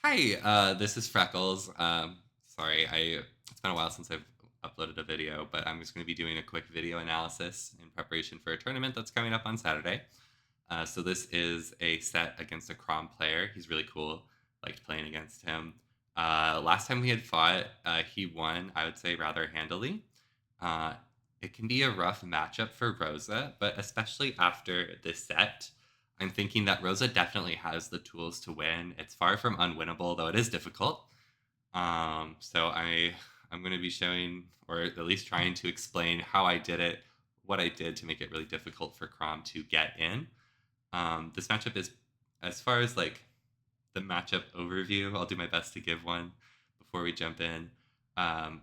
Hi, this is Freckles. Sorry, it's been a while since I've uploaded a video, but I'm just going to be doing a quick video analysis in preparation for a tournament that's coming up on Saturday. So this is a set against a Chrom player. He's really cool. Liked playing against him. Last time we had fought, he won, I would say, rather handily. Uh, it can be a rough matchup for Rosa, but especially after this set, I'm thinking that Rosa definitely has the tools to win. It's far from unwinnable, though it is difficult. So I'm going to be showing, or at least trying to explain how I did it, what I did to make it really difficult for Chrom to get in. This matchup is, as far as like the matchup overview, I'll do my best to give one before we jump in. Um,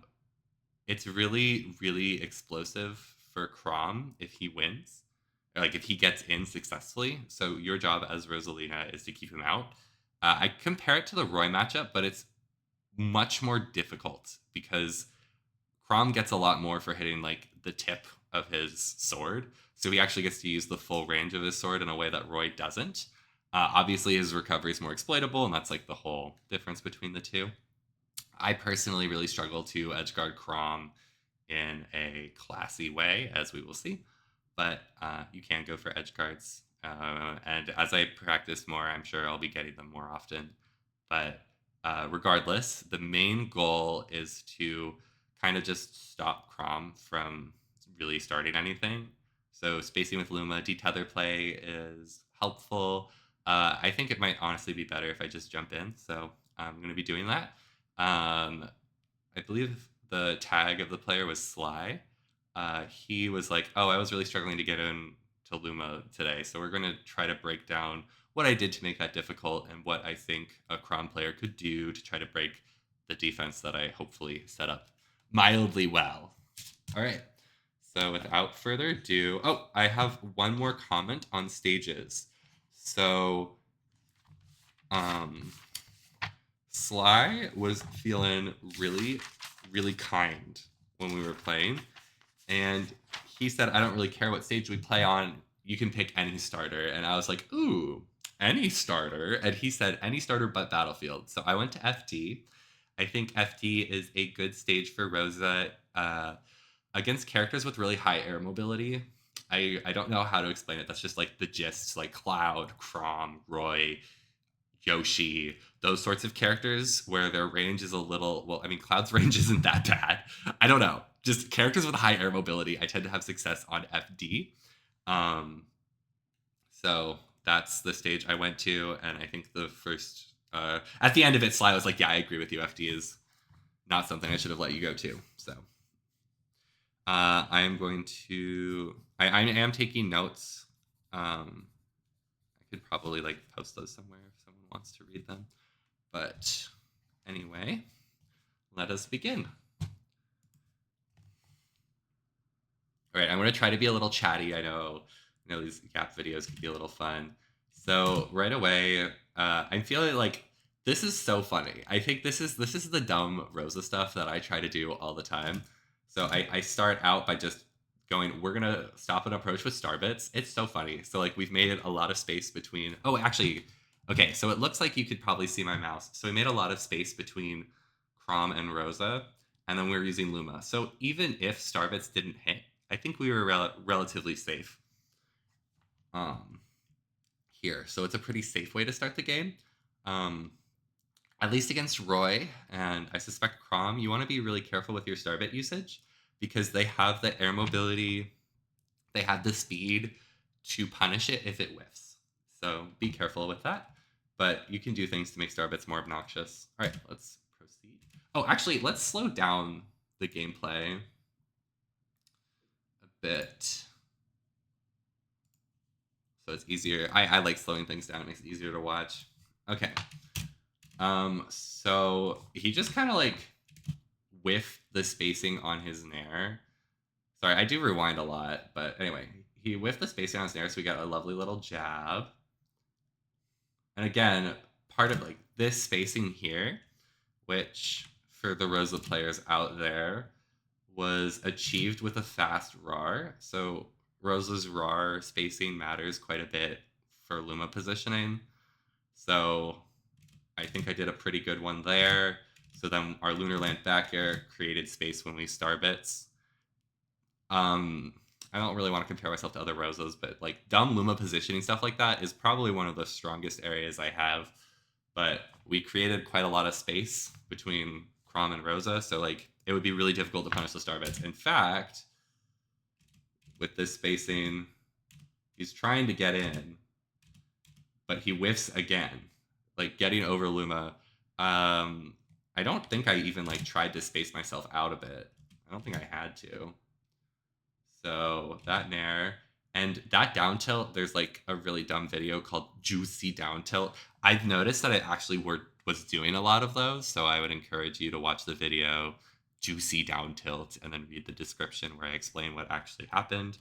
it's really, really explosive for Chrom if he wins, or like if he gets in successfully. So your job as Rosalina is to keep him out. I compare it to the Roy matchup, but it's much more difficult because Chrom gets a lot more for hitting like the tip of his sword. So he actually gets to use the full range of his sword in a way that Roy doesn't. Obviously, his recovery is more exploitable, and that's like the whole difference between the two. I personally really struggle to edgeguard Chrom in a classy way, as we will see. But you can go for edge guards. And as I practice more, I'm sure I'll be getting them more often. But regardless, the main goal is to kind of just stop Chrom from really starting anything. So spacing with Luma, detether play is helpful. I think it might honestly be better if I just jump in. So I'm going to be doing that. I believe the tag of the player was Sly. He was like, "Oh, I was really struggling to get in to Luma today, so we're going to try to break down what I did to make that difficult and what I think a Chrom player could do to try to break the defense that I hopefully set up mildly well." All right. So without further ado, oh, I have one more comment on stages. So, um, Sly was feeling really, really kind when we were playing. And he said, "I don't really care what stage we play on. You can pick any starter." And I was like, "Ooh, any starter." And he said, "Any starter but Battlefield." So I went to FT. I think FT is a good stage for Rosa against characters with really high air mobility. I don't know how to explain it. That's just like the gist, like Cloud, Chrom, Roy, Yoshi, those sorts of characters where their range is a little, well, I mean, Cloud's range isn't that bad. I don't know. Just characters with high air mobility, I tend to have success on FD. Um, so that's the stage I went to, and I think the first, at the end of it, Sly was like, "Yeah, I agree with you. FD is not something I should have let you go to." So I am going to, I am taking notes. I could probably like post those somewhere if someone wants to read them. But anyway, let us begin. All right, I'm going to try to be a little chatty. I know these gap videos can be a little fun. So right away, I'm feeling like this is so funny. I think this is the dumb Rosa stuff that I try to do all the time. So I start out by just going, "We're gonna stop and approach with starbits." It's so funny. So like we've made a lot of space between. Oh, actually, okay. So it looks like you could probably see my mouse. So we made a lot of space between Chrom and Rosa, and then we were using Luma. So even if starbits didn't hit, I think we were relatively safe um, here. So it's a pretty safe way to start the game. Um, at least against Roy, and I suspect Chrom, you want to be really careful with your starbit usage because they have the air mobility, they have the speed to punish it if it whiffs. So be careful with that. But you can do things to make starbits more obnoxious. All right, let's proceed. Oh, actually, let's slow down the gameplay a bit so it's easier. I like slowing things down. It makes it easier to watch. Okay. So he just kind of like whiffed the spacing on his nair. Sorry, I do rewind a lot, but anyway, he whiffed the spacing on his nair, so we got a lovely little jab. And again, part of like this spacing here, which for the Rosa players out there was achieved with a fast RAR. So Rosa's RAR spacing matters quite a bit for Luma positioning. So I think I did a pretty good one there. So then our Lunar Land back air created space when we star bits. I don't really want to compare myself to other Rosas, but like dumb Luma positioning stuff like that is probably one of the strongest areas I have. But we created quite a lot of space between Chrom and Rosa, so like it would be really difficult to punish the star bits. In fact, with this spacing, he's trying to get in, but he whiffs again, like getting over Luma. I don't think I even like tried to space myself out a bit. I don't think I had to. So that nair. And that down tilt, there's like a really dumb video called Juicy Down Tilt. I've noticed that I actually was doing a lot of those. So I would encourage you to watch the video Juicy Down Tilt and then read the description where I explain what actually happened.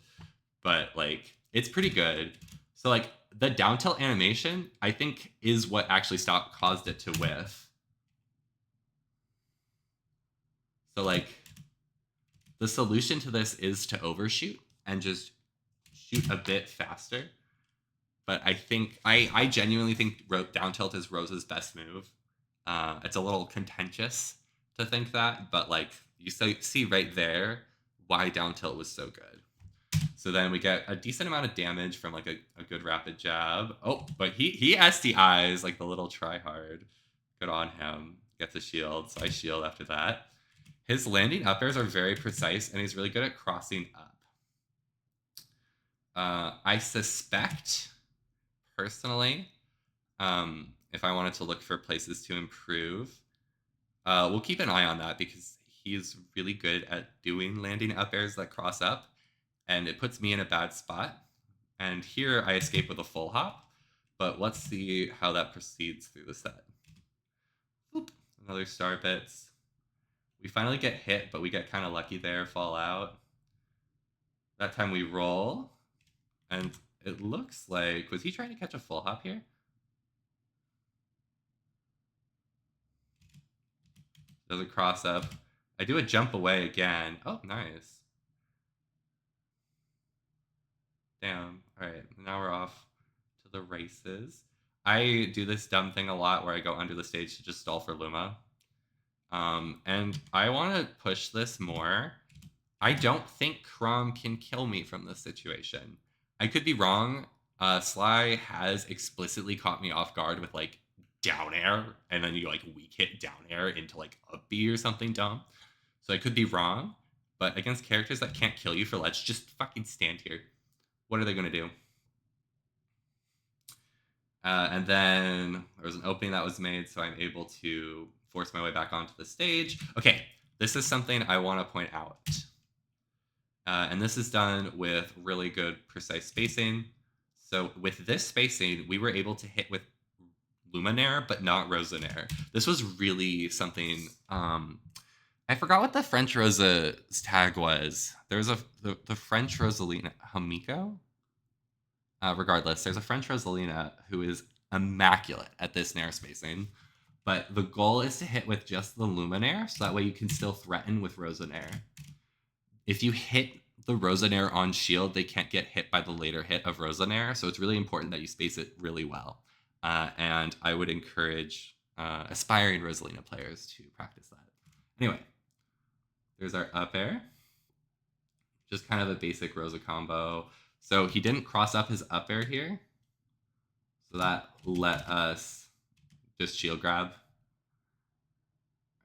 But like, it's pretty good. So like the down tilt animation, I think, is what actually caused it to whiff. So like, the solution to this is to overshoot and just shoot a bit faster. But I genuinely think down tilt is Rose's best move. It's a little contentious to think that, but like you see right there why down tilt was so good. So then we get a decent amount of damage from like a good rapid jab. Oh, but he SDIs like the little try hard. Good on him. Gets a shield, so I shield after that. His landing up airs are very precise, and he's really good at crossing up. I suspect, personally, if I wanted to look for places to improve, we'll keep an eye on that because he's really good at doing landing up airs that cross up, and it puts me in a bad spot. And here I escape with a full hop, but let's see how that proceeds through the set. Oop, another star bits. We finally get hit, but we get kind of lucky there, fall out. That time we roll, and it looks like, was he trying to catch a full hop here? Does a cross up. I do a jump away again. Oh, nice. Damn. All right, now we're off to the races. I do this dumb thing a lot where I go under the stage to just stall for Luma. And I want to push this more. I don't think Chrom can kill me from this situation. I could be wrong. Sly has explicitly caught me off guard with like down air, and then you like weak hit down air into like up B or something dumb. So I could be wrong, but against characters that can't kill you for ledge, just fucking stand here. What are they gonna do? And then there was an opening that was made, so I'm able to force my way back onto the stage. Okay, this is something I want to point out. And this is done with really good precise spacing. So with this spacing, we were able to hit with Luminaire, but not Rosanaire. This was really something. I forgot what the French Rosa's tag was. There was the French Rosalina Hamiko. Regardless, there's a French Rosalina who is immaculate at this Nair spacing. But the goal is to hit with just the Luminaire, so that way you can still threaten with Rosanaire. If you hit the Rosanaire on shield, they can't get hit by the later hit of Rosanaire, so it's really important that you space it really well. And I would encourage aspiring Rosalina players to practice that. Anyway, there's our up air. Just kind of a basic Rosa combo. So he didn't cross up his up air here. So that let us just shield grab.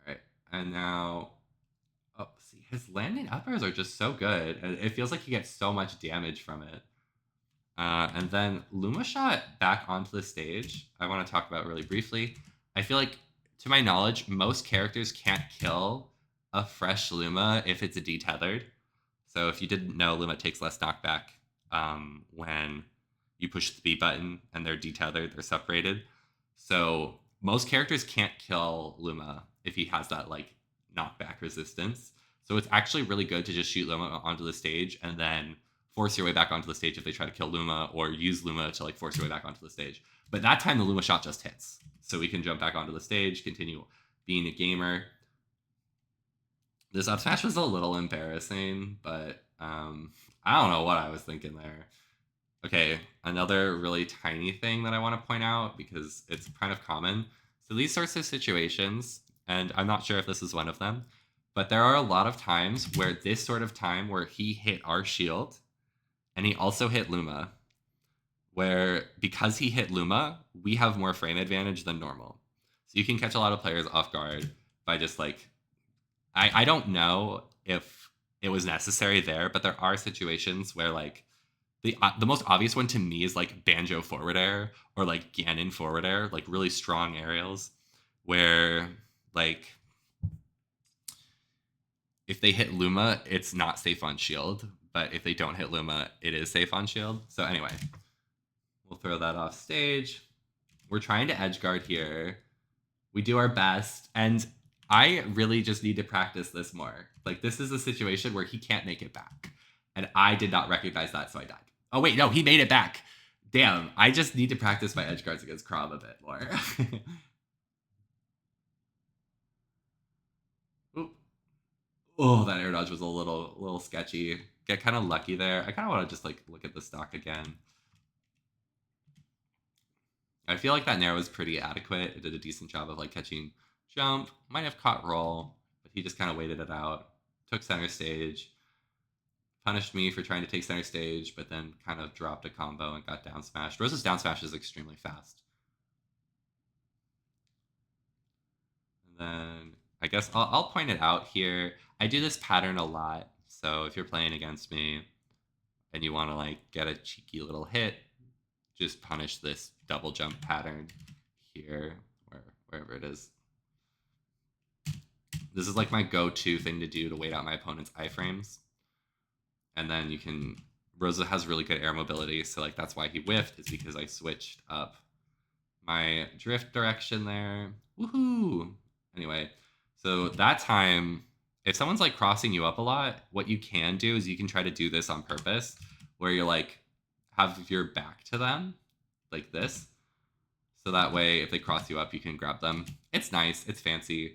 All right, and now, oh, see, his landing up airs are just so good. And it feels like he gets so much damage from it. And then Luma shot back onto the stage. I want to talk about really briefly. I feel like, to my knowledge, most characters can't kill a fresh Luma if it's a detethered. So if you didn't know, Luma takes less knockback when you push the B button and they're detethered, they're separated. So most characters can't kill Luma if he has that like knockback resistance. So it's actually really good to just shoot Luma onto the stage and then force your way back onto the stage if they try to kill Luma, or use Luma to like force your way back onto the stage. But that time the Luma shot just hits. So we can jump back onto the stage, continue being a gamer. This up smash was a little embarrassing, but I don't know what I was thinking there. Okay, another really tiny thing that I want to point out because it's kind of common. So these sorts of situations, and I'm not sure if this is one of them, but there are a lot of times where this sort of time where he hit our shield and he also hit Luma, where because he hit Luma, we have more frame advantage than normal. So you can catch a lot of players off guard by just like, I don't know if it was necessary there, but there are situations where like the most obvious one to me is like Banjo forward air or like Ganon forward air, like really strong aerials where like if they hit Luma, it's not safe on shield, but if they don't hit Luma, it is safe on shield. So anyway, we'll throw that off stage. We're trying to edge guard here. We do our best, and I really just need to practice this more. Like, this is a situation where he can't make it back, and I did not recognize that, so I died. Oh, wait, no, he made it back. Damn, I just need to practice my edge guards against Chrom a bit more. Oh, that air dodge was a little sketchy. Get kind of lucky there. I kind of want to just like look at the stock again. I feel like that Nair was pretty adequate. It did a decent job of like catching jump. Might have caught roll, but he just kind of waited it out. Took center stage. Punished me for trying to take center stage, but then kind of dropped a combo and got down smashed. Rose's down smash is extremely fast. And then I guess I'll point it out here. I do this pattern a lot. So if you're playing against me and you want to like get a cheeky little hit, just punish this double jump pattern here, or wherever it is. This is like my go-to thing to do to wait out my opponent's iframes. And then you can, Rosa has really good air mobility, so like that's why he whiffed, is because I switched up my drift direction there. Woohoo! Anyway, so that time, if someone's like crossing you up a lot, what you can do is you can try to do this on purpose, where you're like, have your back to them, like this. So that way, if they cross you up, you can grab them. It's nice, it's fancy.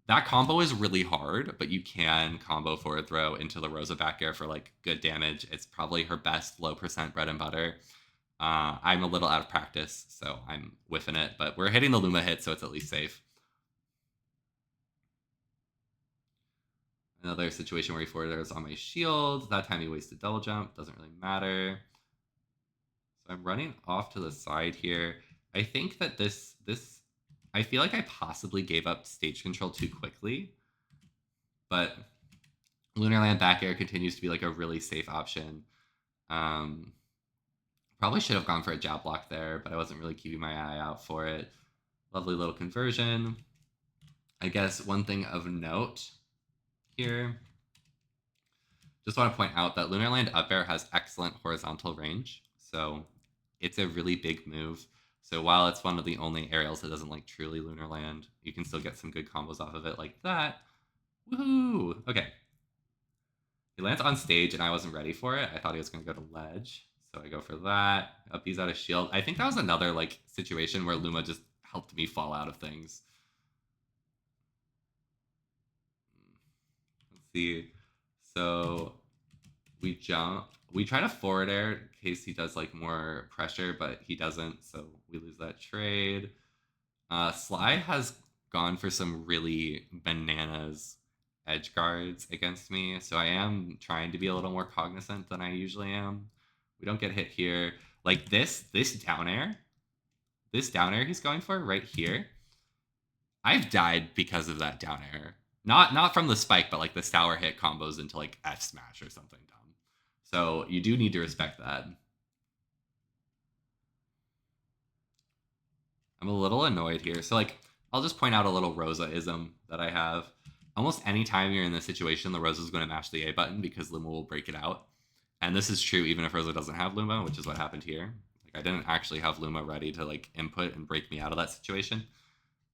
That combo is really hard, but you can combo forward throw into the Rosa back air for like good damage. It's probably her best low percent bread and butter. I'm a little out of practice, so I'm whiffing it, but we're hitting the Luma hit, so it's at least safe. Another situation where he forward throws on my shield. That time he wasted double jump. Doesn't really matter. So I'm running off to the side here. I think that this I feel like I possibly gave up stage control too quickly, but Lunar Land back air continues to be like a really safe option. Probably should have gone for a jab block there, but I wasn't really keeping my eye out for it. Lovely little conversion. I guess one thing of note here, just want to point out that Lunar Land up air has excellent horizontal range, so it's a really big move. So while it's one of the only aerials that doesn't like truly Lunar Land, you can still get some good combos off of it like that. Woohoo! Okay. He lands on stage and I wasn't ready for it. I thought he was going to go to ledge. So I go for that. Up he's out of shield. I think that was another like situation where Luma just helped me fall out of things. Let's see. So we jump. We try to forward air in case he does like more pressure, but he doesn't. So we lose that trade. Sly has gone for some really bananas edge guards against me, so I am trying to be a little more cognizant than I usually am. We don't get hit here. Like this down air he's going for right here. I've died because of that down air. Not from the spike, but like the Stour hit combos into like F smash or something dumb. So you do need to respect that. I'm a little annoyed here. So like, I'll just point out a little Rosa-ism that I have. Almost any time you're in this situation, the Rosa is going to mash the A button because Luma will break it out. And this is true even if Rosa doesn't have Luma, which is what happened here. Like I didn't actually have Luma ready to like input and break me out of that situation.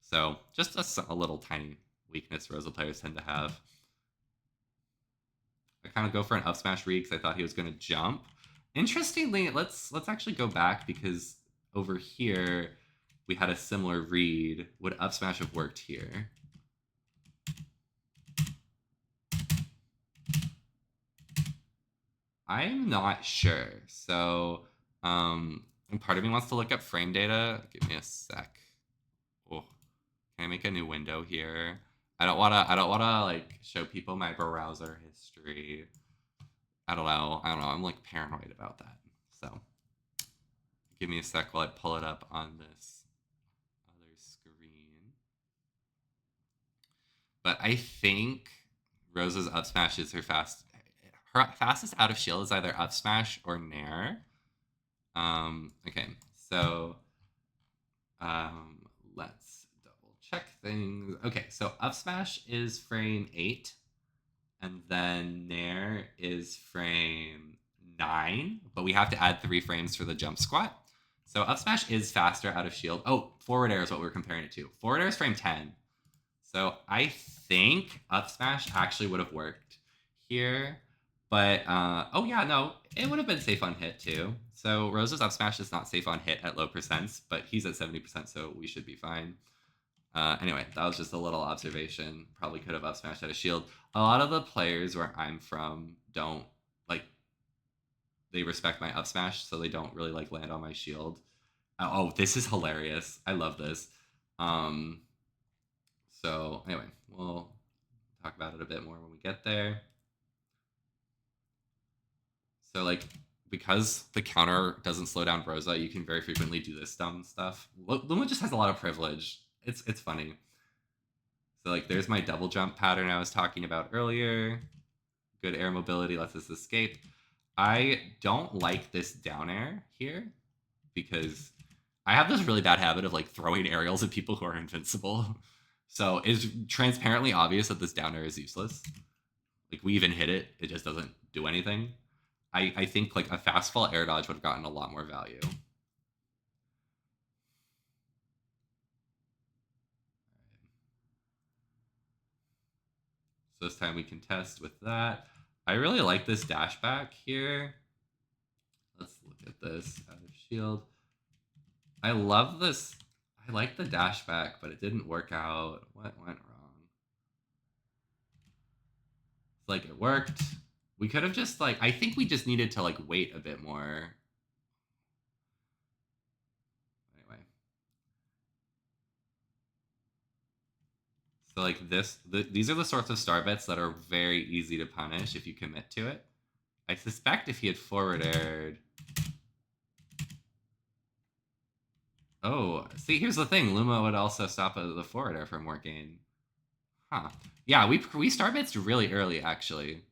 So just a little tiny weakness Rosa players tend to have. I kind of go for an up smash read because I thought he was going to jump. Interestingly, let's actually go back because over here we had a similar read. Would up smash have worked here? I'm not sure. So, and part of me wants to look up frame data. Give me a sec. Oh, make a new window here. I don't wanna like show people my browser history. I don't know. I'm like paranoid about that. So give me a sec while I pull it up on this other screen. But I think Rosa's up smash is her fastest out of shield is either up smash or nair. Okay, so let's double check things. Okay, so up smash is frame 8, and then nair is frame 9, but we have to add 3 frames for the jump squat. So up smash is faster out of shield. Oh, forward air is what we're comparing it to. Forward air is frame 10. So I think up smash actually would have worked here. But, oh yeah, no, it would have been safe on hit too. So Rosa's up smash is not safe on hit at low percents, but he's at 70%, so we should be fine. Anyway, that was just a little observation. Probably could have up smashed out of shield. A lot of the players where I'm from don't, like, they respect my up smash, so they don't really, like, land on my shield. Oh, this is hilarious. I love this. So anyway, we'll talk about it a bit more when we get there. So like, because the counter doesn't slow down Rosa, you can very frequently do this dumb stuff. Luma just has a lot of privilege. It's funny. So like, there's my double jump pattern I was talking about earlier. Good air mobility lets us escape. I don't like this down air here because I have this really bad habit of like throwing aerials at people who are invincible. So it's transparently obvious that this down air is useless. Like we even hit it, it just doesn't do anything. I think like a fast fall air dodge would have gotten a lot more value. So this time we can test with that. I really like this dash back here. Let's look at this out of shield. I love this. I like the dash back, but it didn't work out. What went wrong? It's like it worked. We could have just like, I think we just needed to like wait a bit more. Anyway. So like these are the sorts of star bets that are very easy to punish if you commit to it. I suspect if he had forward aired. Oh, see, here's the thing. Luma would also stop at the forward air for more gain. Huh. Yeah, we star bets really early, actually.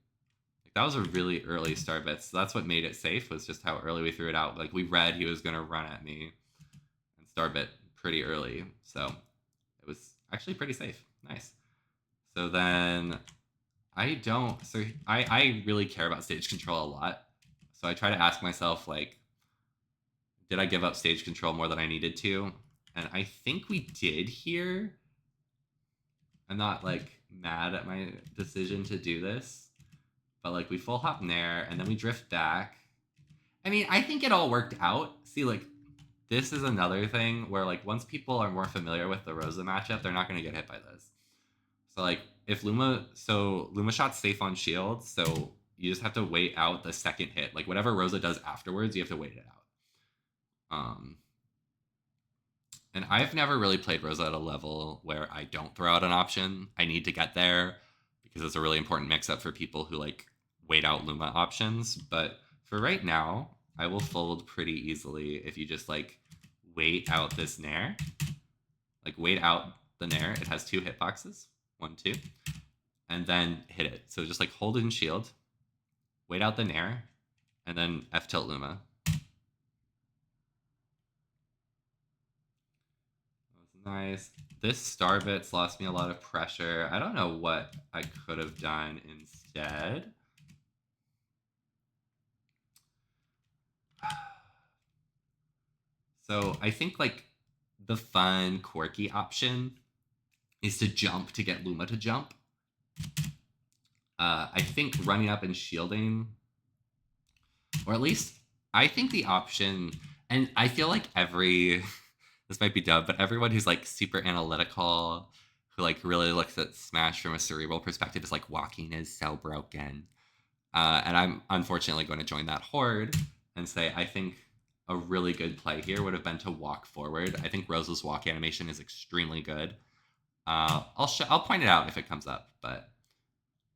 Like, that was a really early star bet. So that's what made it safe, was just how early we threw it out. Like, we read he was going to run at me and star bet pretty early. So it was actually pretty safe. Nice. So then I really care about stage control a lot. So I try to ask myself, like, did I give up stage control more than I needed to? And I think we did here. I'm not like mad at my decision to do this, but like we full hop nair and then we drift back. I mean, I think it all worked out. See, like this is another thing where like once people are more familiar with the Rosa matchup, they're not going to get hit by this. So like if Luma shot's safe on shield, so you just have to wait out the second hit. Like whatever Rosa does afterwards, you have to wait it out. And I've never really played Rosa at a level where I don't throw out an option. I need to get there because it's a really important mix-up for people who like wait out Luma options. But for right now, I will fold pretty easily if you just like wait out this nair. Like wait out the nair. It has 2 hitboxes, 1, 2, and then hit it. So just like hold it in shield, wait out the nair, and then F tilt Luma. Nice. This star bits lost me a lot of pressure. I don't know what I could have done instead. So I think like the fun, quirky option is to jump to get Luma to jump. I think running up and shielding, or at least I think the option, and I feel like this might be dumb, but everyone who's like super analytical, who like really looks at Smash from a cerebral perspective, is like walking is so broken. And I'm unfortunately going to join that horde and say I think a really good play here would have been to walk forward. I think Rosa's walk animation is extremely good. I'll point it out if it comes up, but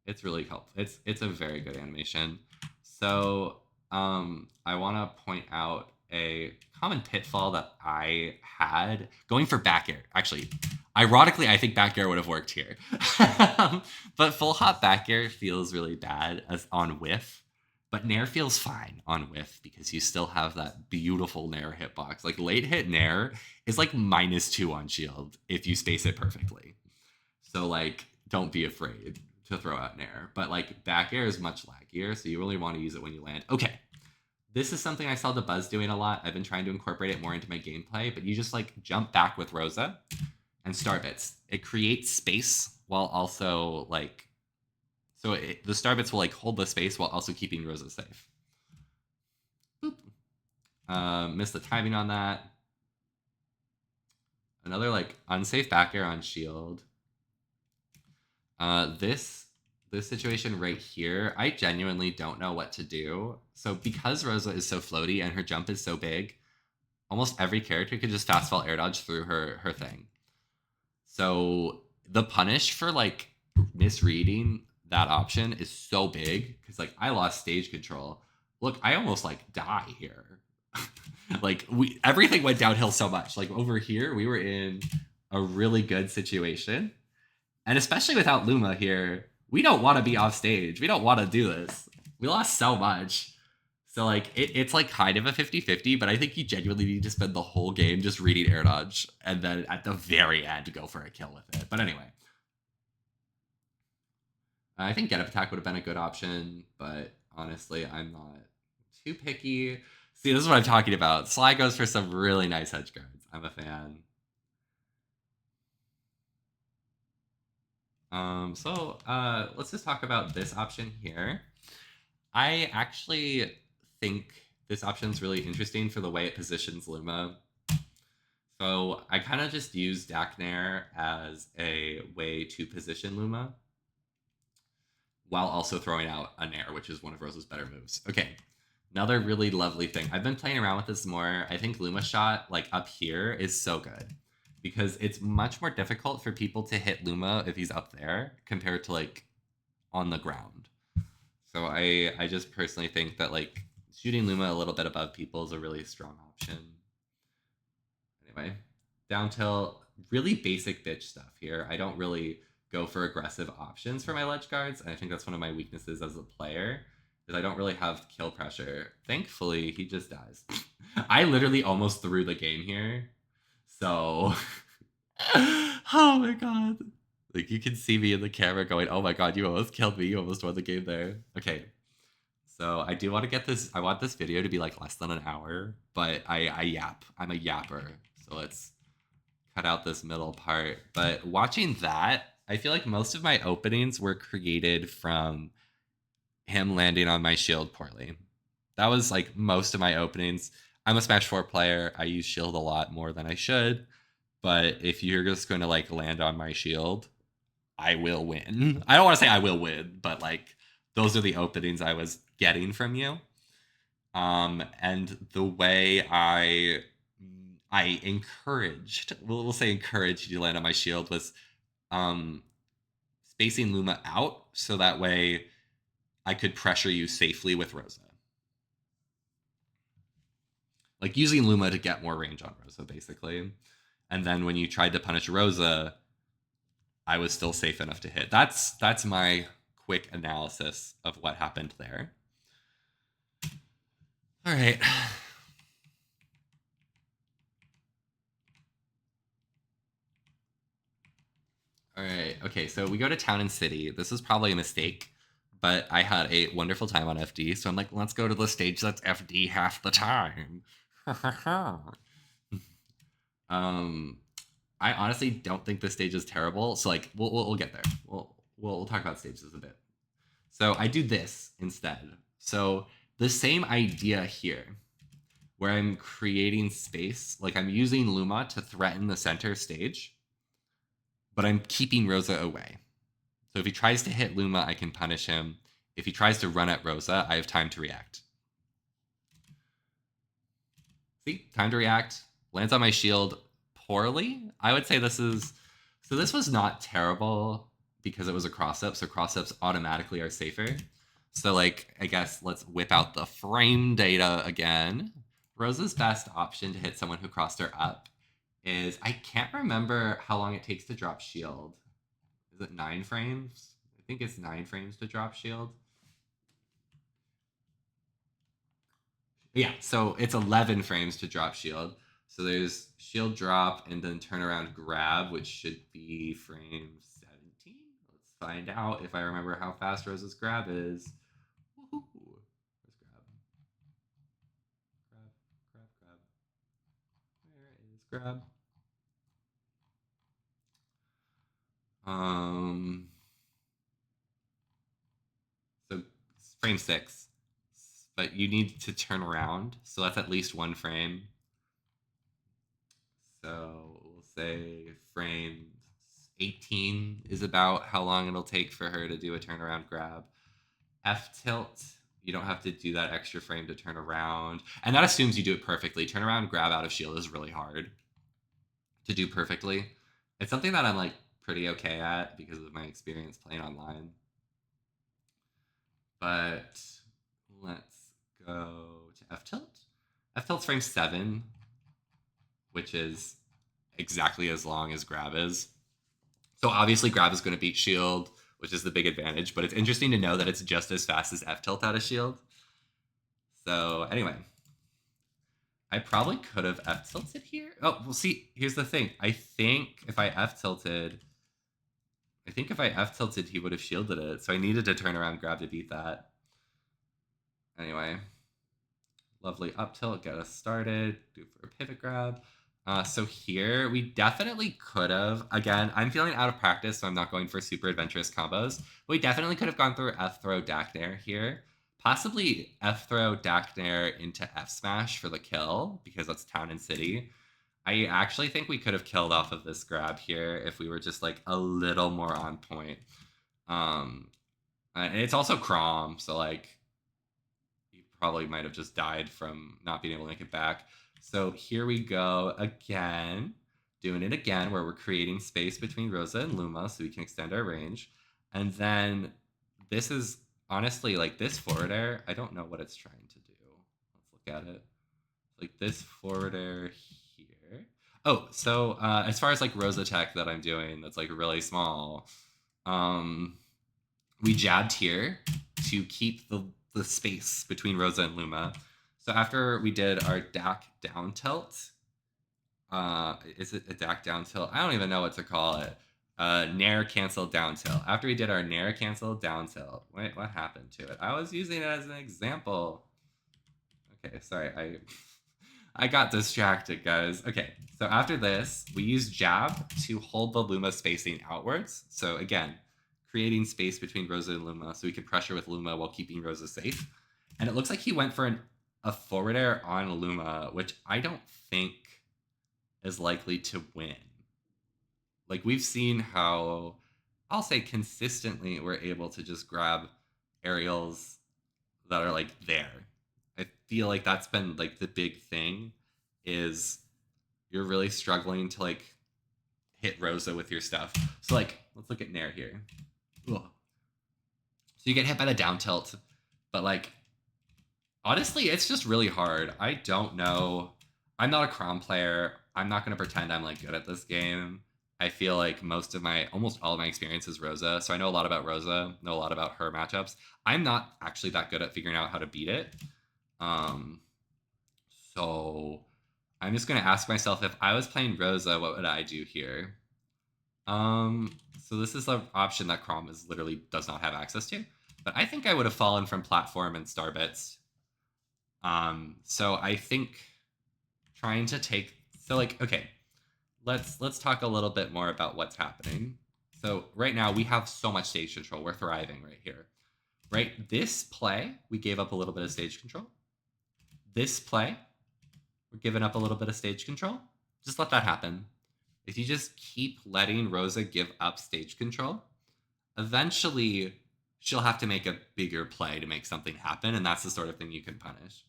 it's really helpful. It's a very good animation. So I want to point out a common pitfall that I had going for back air. Actually, ironically, I think back air would have worked here, but full hop back air feels really bad as on whiff. But Nair feels fine on whiff because you still have that beautiful Nair hitbox. Like late hit Nair is like -2 on shield if you space it perfectly. So like, don't be afraid to throw out Nair. But like back air is much laggier, so you really want to use it when you land. Okay, this is something I saw the Buzz doing a lot. I've been trying to incorporate it more into my gameplay, but you just like jump back with Rosa and star bits. It creates space while also like, the star bits will like hold the space while also keeping Rosa safe. Missed the timing on that. Another like unsafe back air on shield. This situation right here, I genuinely don't know what to do. So because Rosa is so floaty and her jump is so big, almost every character could just fast fall air dodge through her thing. So the punish for like misreading that option is so big because like I lost stage control. Look, I almost like die here. Like everything went downhill so much. Like over here, we were in a really good situation. And especially without Luma here, we don't want to be off stage. We don't want to do this. We lost so much. So like it's like kind of a 50-50, but I think you genuinely need to spend the whole game just reading air dodge and then at the very end go for a kill with it. But anyway. I think get up attack would have been a good option, but honestly, I'm not too picky. See, this is what I'm talking about. Sly goes for some really nice hedge guards. I'm a fan. Let's just talk about this option here. I actually think this option is really interesting for the way it positions Luma. So I kind of just use Daknair as a way to position Luma while also throwing out a Nair, which is one of Rose's better moves. Okay, another really lovely thing. I've been playing around with this more. I think Luma shot like up here is so good because it's much more difficult for people to hit Luma if he's up there compared to like on the ground. So I just personally think that like shooting Luma a little bit above people is a really strong option. Anyway, down tilt, really basic bitch stuff here. I don't really go for aggressive options for my ledge guards. And I think that's one of my weaknesses as a player is I don't really have kill pressure. Thankfully, he just dies. I literally almost threw the game here. So, oh my god. Like you can see me in the camera going, oh my god, you almost killed me. You almost won the game there. Okay. So I do want to get this. I want this video to be like less than an hour, but I yap. I'm a yapper. So let's cut out this middle part. But watching that, I feel like most of my openings were created from him landing on my shield poorly. That was like most of my openings. I'm a Smash 4 player. I use shield a lot more than I should. But if you're just going to like land on my shield, I will win. I don't want to say I will win, but like those are the openings I was getting from you. And the way I encouraged, we'll say encouraged you to land on my shield was spacing Luma out so that way I could pressure you safely with Rosa. Like using Luma to get more range on Rosa, basically. And then when you tried to punish Rosa, I was still safe enough to hit. That's my quick analysis of what happened there. All right. All right. Okay, so we go to town and city. This is probably a mistake, but I had a wonderful time on FD, so I'm like, let's go to the stage that's FD half the time. I honestly don't think this stage is terrible, so like we'll get there. We'll talk about stages a bit. So I do this instead. So the same idea here, where I'm creating space, like I'm using Luma to threaten the center stage, but I'm keeping Rosa away. So if he tries to hit Luma, I can punish him. If he tries to run at Rosa, I have time to react. See, time to react. Lands on my shield poorly. I would say this is So this was not terrible because it was a cross-up, so cross-ups automatically are safer. So like, I guess let's whip out the frame data again. Rosa's best option to hit someone who crossed her up is, I can't remember how long it takes to drop shield. Is it 9 frames? I think it's 9 frames to drop shield. Yeah, so it's 11 frames to drop shield. So there's shield drop and then turnaround grab, which should be frame 17. Let's find out if I remember how fast Rosa's grab is. Woohoo. Where's grab? Grab. Where is grab? So frame 6. But you need to turn around. So that's at least 1 frame. So we'll say frame 18 is about how long it'll take for her to do a turnaround grab. F tilt, you don't have to do that extra frame to turn around. And that assumes you do it perfectly. Turnaround grab out of shield is really hard to do perfectly. It's something that I'm like pretty okay at because of my experience playing online. But let's go to F tilt. F tilt's frame 7, which is exactly as long as grab is. So obviously grab is going to beat shield, which is the big advantage, but it's interesting to know that it's just as fast as F tilt out of shield. So anyway, I probably could have F tilted here. Oh, well, see, here's the thing. I think if I F tilted, he would have shielded it. So I needed to turn around grab to beat that. Anyway, lovely up tilt, get us started. Do for a pivot grab. So here we definitely could have, again, I'm feeling out of practice, so I'm not going for super adventurous combos, but we definitely could have gone through F throw Dak Nair here. Possibly F throw Dak Nair into F smash for the kill, because that's town and city. I actually think we could have killed off of this grab here if we were just like a little more on point. And it's also Chrom, so like he probably might have just died from not being able to make it back. So here we go again, doing it again, where we're creating space between Rosa and Luma so we can extend our range. And then this is honestly like this forward air, I don't know what it's trying to do. Let's look at it. Like this forward air here. Oh, so as far as like Rosa tech that I'm doing, that's like really small. We jabbed here to keep the space between Rosa and Luma. So after we did our Dak down tilt, is it a Dak down tilt? I don't even know what to call it. Nair cancel down tilt. After we did our Nair cancel down tilt, wait, what happened to it? I was using it as an example. Okay, sorry, I got distracted, guys. Okay, so after this, we use jab to hold the Luma spacing outwards. So again, creating space between Rosa and Luma so we can pressure with Luma while keeping Rosa safe. And it looks like he went for a forward air on Luma, which I don't think is likely to win. Like we've seen how, I'll say consistently, we're able to just grab aerials that are like there. I feel like that's been like the big thing is you're really struggling to like hit Rosa with your stuff. So like, let's look at Nair here. Ugh. So you get hit by the down tilt, but like, honestly, it's just really hard. I don't know. I'm not a Chrom player. I'm not going to pretend I'm like good at this game. I feel like almost all of my experience is Rosa. So I know a lot about Rosa, know a lot about her matchups. I'm not actually that good at figuring out how to beat it. So I'm just going to ask myself, if I was playing Rosa, what would I do here? So this is an option that Chrom literally does not have access to. But I think I would have fallen from platform and star bits. So I think trying to take, so like, okay, let's talk a little bit more about what's happening. So right now we have so much stage control. We're thriving right here, right? This play, we gave up a little bit of stage control. This play, we're giving up a little bit of stage control. Just let that happen. If you just keep letting Rosa give up stage control, eventually she'll have to make a bigger play to make something happen. And that's the sort of thing you can punish,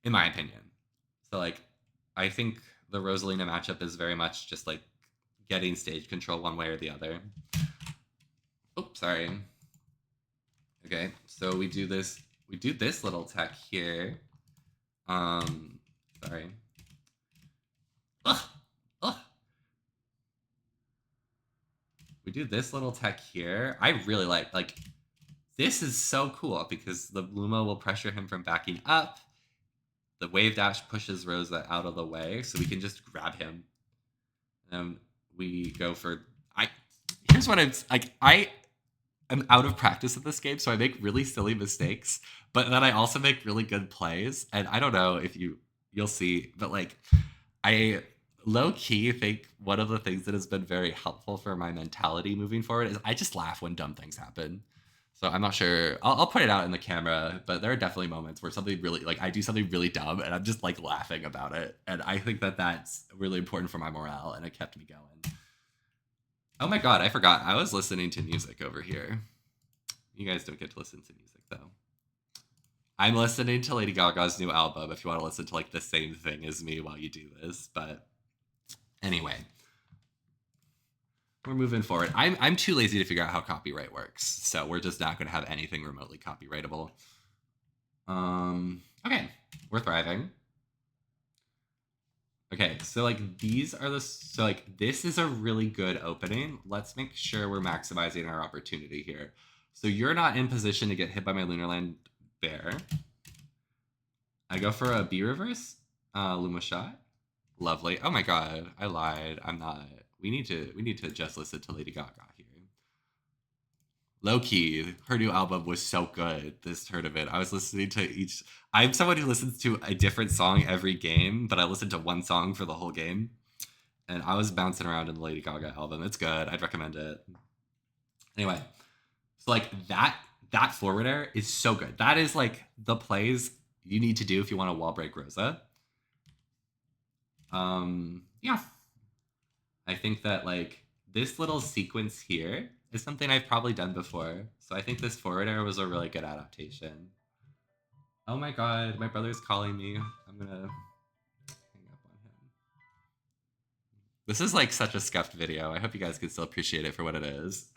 in my opinion. So like, I think the Rosalina matchup is very much just like getting stage control one way or the other. Oops, sorry. Okay, so we do this little tech here. Sorry. Ugh, ugh. We do this little tech here. I really like, this is so cool because the Luma will pressure him from backing up. The wave dash pushes Rosa out of the way, so we can just grab him. And we go for, here's what I'm, like, I am out of practice at this game, so I make really silly mistakes, but then I also make really good plays. And I don't know if you'll see, but like, I low-key think one of the things that has been very helpful for my mentality moving forward is I just laugh when dumb things happen. So I'm not sure. I'll put it out in the camera, but there are definitely moments where something really, like, I do something really dumb and I'm just like laughing about it. And I think that that's really important for my morale and it kept me going. Oh my God, I forgot. I was listening to music over here. You guys don't get to listen to music though. I'm listening to Lady Gaga's new album if you want to listen to like the same thing as me while you do this. But anyway, we're moving forward. I'm too lazy to figure out how copyright works, so we're just not going to have anything remotely copyrightable. Okay, we're thriving. Okay, so like these are so like this is a really good opening. Let's make sure we're maximizing our opportunity here. So you're not in position to get hit by my Lunarland Bear. I go for a B reverse, Luma shot. Lovely. Oh my God, I lied. I'm not. We need to just listen to Lady Gaga here. Low key, her new album was so good this tournament. I was listening to each. I'm someone who listens to a different song every game, but I listened to one song for the whole game, and I was bouncing around in the Lady Gaga album. It's good. I'd recommend it. Anyway, so like that forward air is so good. That is like the plays you need to do if you want to wall break Rosa. Yeah. I think that like this little sequence here is something I've probably done before. So I think this forward air was a really good adaptation. Oh my God, my brother's calling me. I'm gonna hang up on him. This is like such a scuffed video. I hope you guys can still appreciate it for what it is.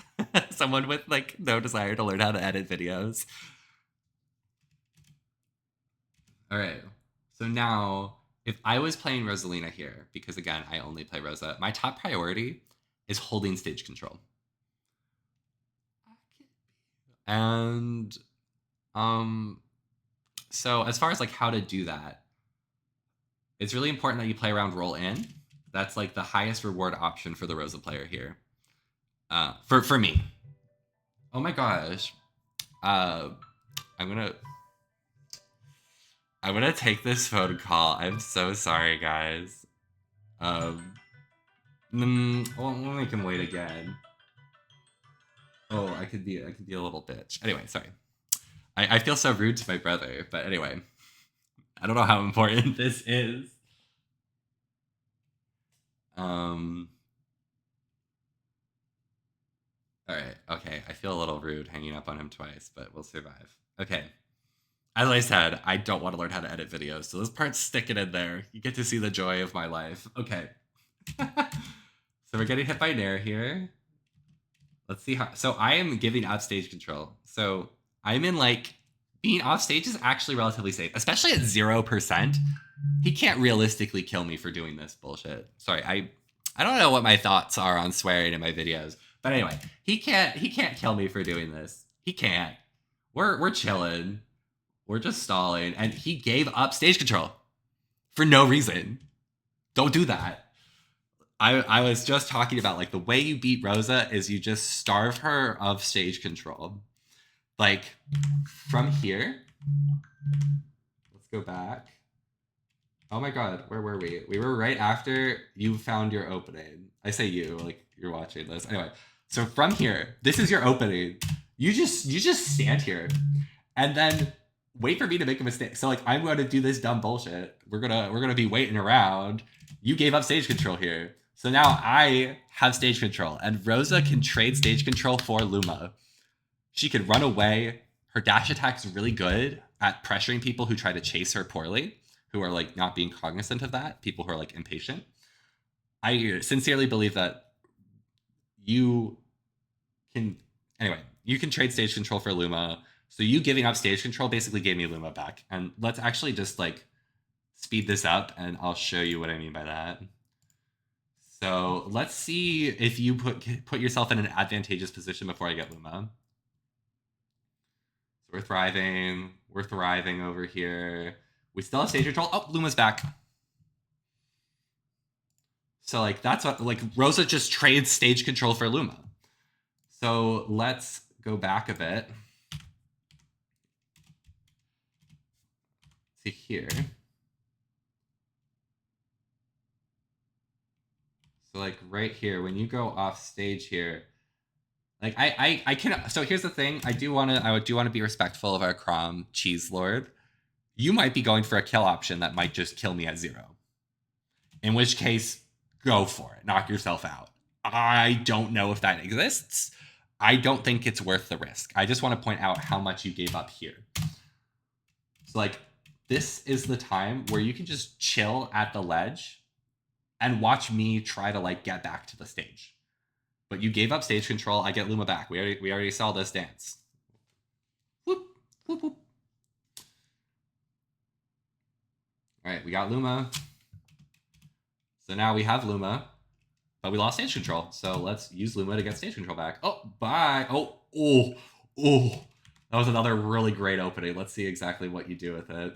Someone with like no desire to learn how to edit videos. All right, so now if I was playing Rosalina here, because again, I only play Rosa, my top priority is holding stage control. And so as far as like how to do that, it's really important that you play around roll in. That's like the highest reward option for the Rosa player here. For me. Oh my gosh. I'm gonna take this phone call. I'm so sorry, guys. We'll make him wait again. Oh, I could be a little bitch. Anyway, sorry. I feel so rude to my brother, but anyway. I don't know how important this is. Alright, okay. I feel a little rude hanging up on him twice, but we'll survive. Okay. As I said, I don't want to learn how to edit videos, so this part's sticking in there. You get to see the joy of my life. Okay. So we're getting hit by Nair here. Let's see how. So I am giving up stage control. So I'm in like being off stage is actually relatively safe, especially at 0%. He can't realistically kill me for doing this bullshit. Sorry, I don't know what my thoughts are on swearing in my videos, but anyway, he can't kill me for doing this. He can't. We're chilling. We're just stalling, and he gave up stage control for no reason. Don't do that. I was just talking about like the way you beat Rosa is you just starve her of stage control. Like from here, let's go back. Oh my God, where were we? We were right after you found your opening. I say you, like you're watching this. Anyway, so from here, this is your opening. You just stand here and then wait for me to make a mistake. So like I'm going to do this dumb bullshit. We're gonna be waiting around. You gave up stage control here. So now I have stage control, and Rosa can trade stage control for Luma. She can run away. Her dash attack is really good at pressuring people who try to chase her poorly, who are like not being cognizant of that, people who are like impatient. I sincerely believe that you can anyway, you can trade stage control for Luma. So you giving up stage control basically gave me Luma back. And let's actually just like speed this up and I'll show you what I mean by that. So let's see if you put yourself in an advantageous position before I get Luma. So we're thriving. We're thriving over here. We still have stage control. Oh, Luma's back. So like that's what like Rosa just trades stage control for Luma. So let's go back a bit. To here. So like right here, when you go off stage here, like I can. So here's the thing. I do want to be respectful of our Chrom cheese lord. You might be going for a kill option that might just kill me at 0. In which case, go for it. Knock yourself out. I don't know if that exists. I don't think it's worth the risk. I just want to point out how much you gave up here. So like this is the time where you can just chill at the ledge and watch me try to like get back to the stage. But you gave up stage control. I get Luma back. We already saw this dance. Whoop, whoop, whoop. All right, we got Luma. So now we have Luma, but we lost stage control. So let's use Luma to get stage control back. Oh, bye. Oh. That was another really great opening. Let's see exactly what you do with it.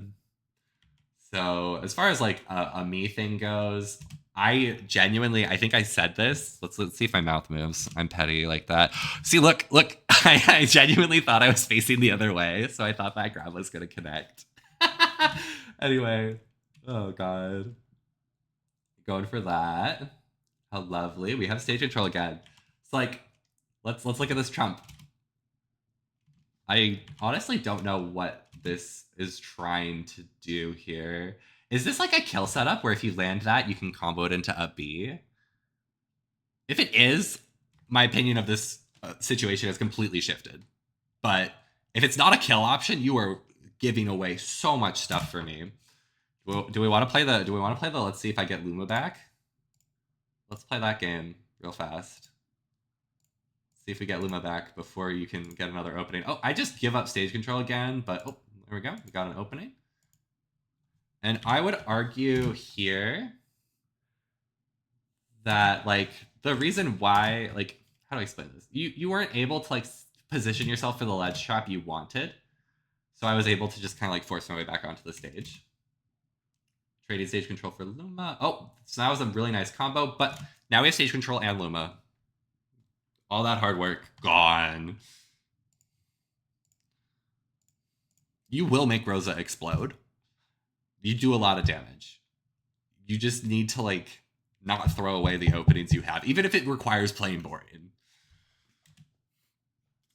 So as far as like a me thing goes, I think I said this. Let's see if my mouth moves. I'm petty like that. See, look. I genuinely thought I was facing the other way, so I thought that grab was gonna connect. Anyway, oh god, going for that. How lovely. We have stage control again. It's like, let's look at this Trump. I honestly don't know what this is trying to do here. Is this like a kill setup where if you land that, you can combo it into up B? If it is, my opinion of this situation has completely shifted. But if it's not a kill option, you are giving away so much stuff for me. Do we want to play the let's see if I get Luma back? Let's play that game real fast. See if we get Luma back before you can get another opening. Oh, I just give up stage control again, but oh, there we go. We got an opening. And I would argue here that like the reason why, like, how do I explain this? You weren't able to like position yourself for the ledge trap you wanted. So I was able to just kind of like force my way back onto the stage. Trading stage control for Luma. Oh, so that was a really nice combo, but now we have stage control and Luma. All that hard work gone. You will make Rosa explode. You do a lot of damage. You just need to like not throw away the openings you have, even if it requires playing boring.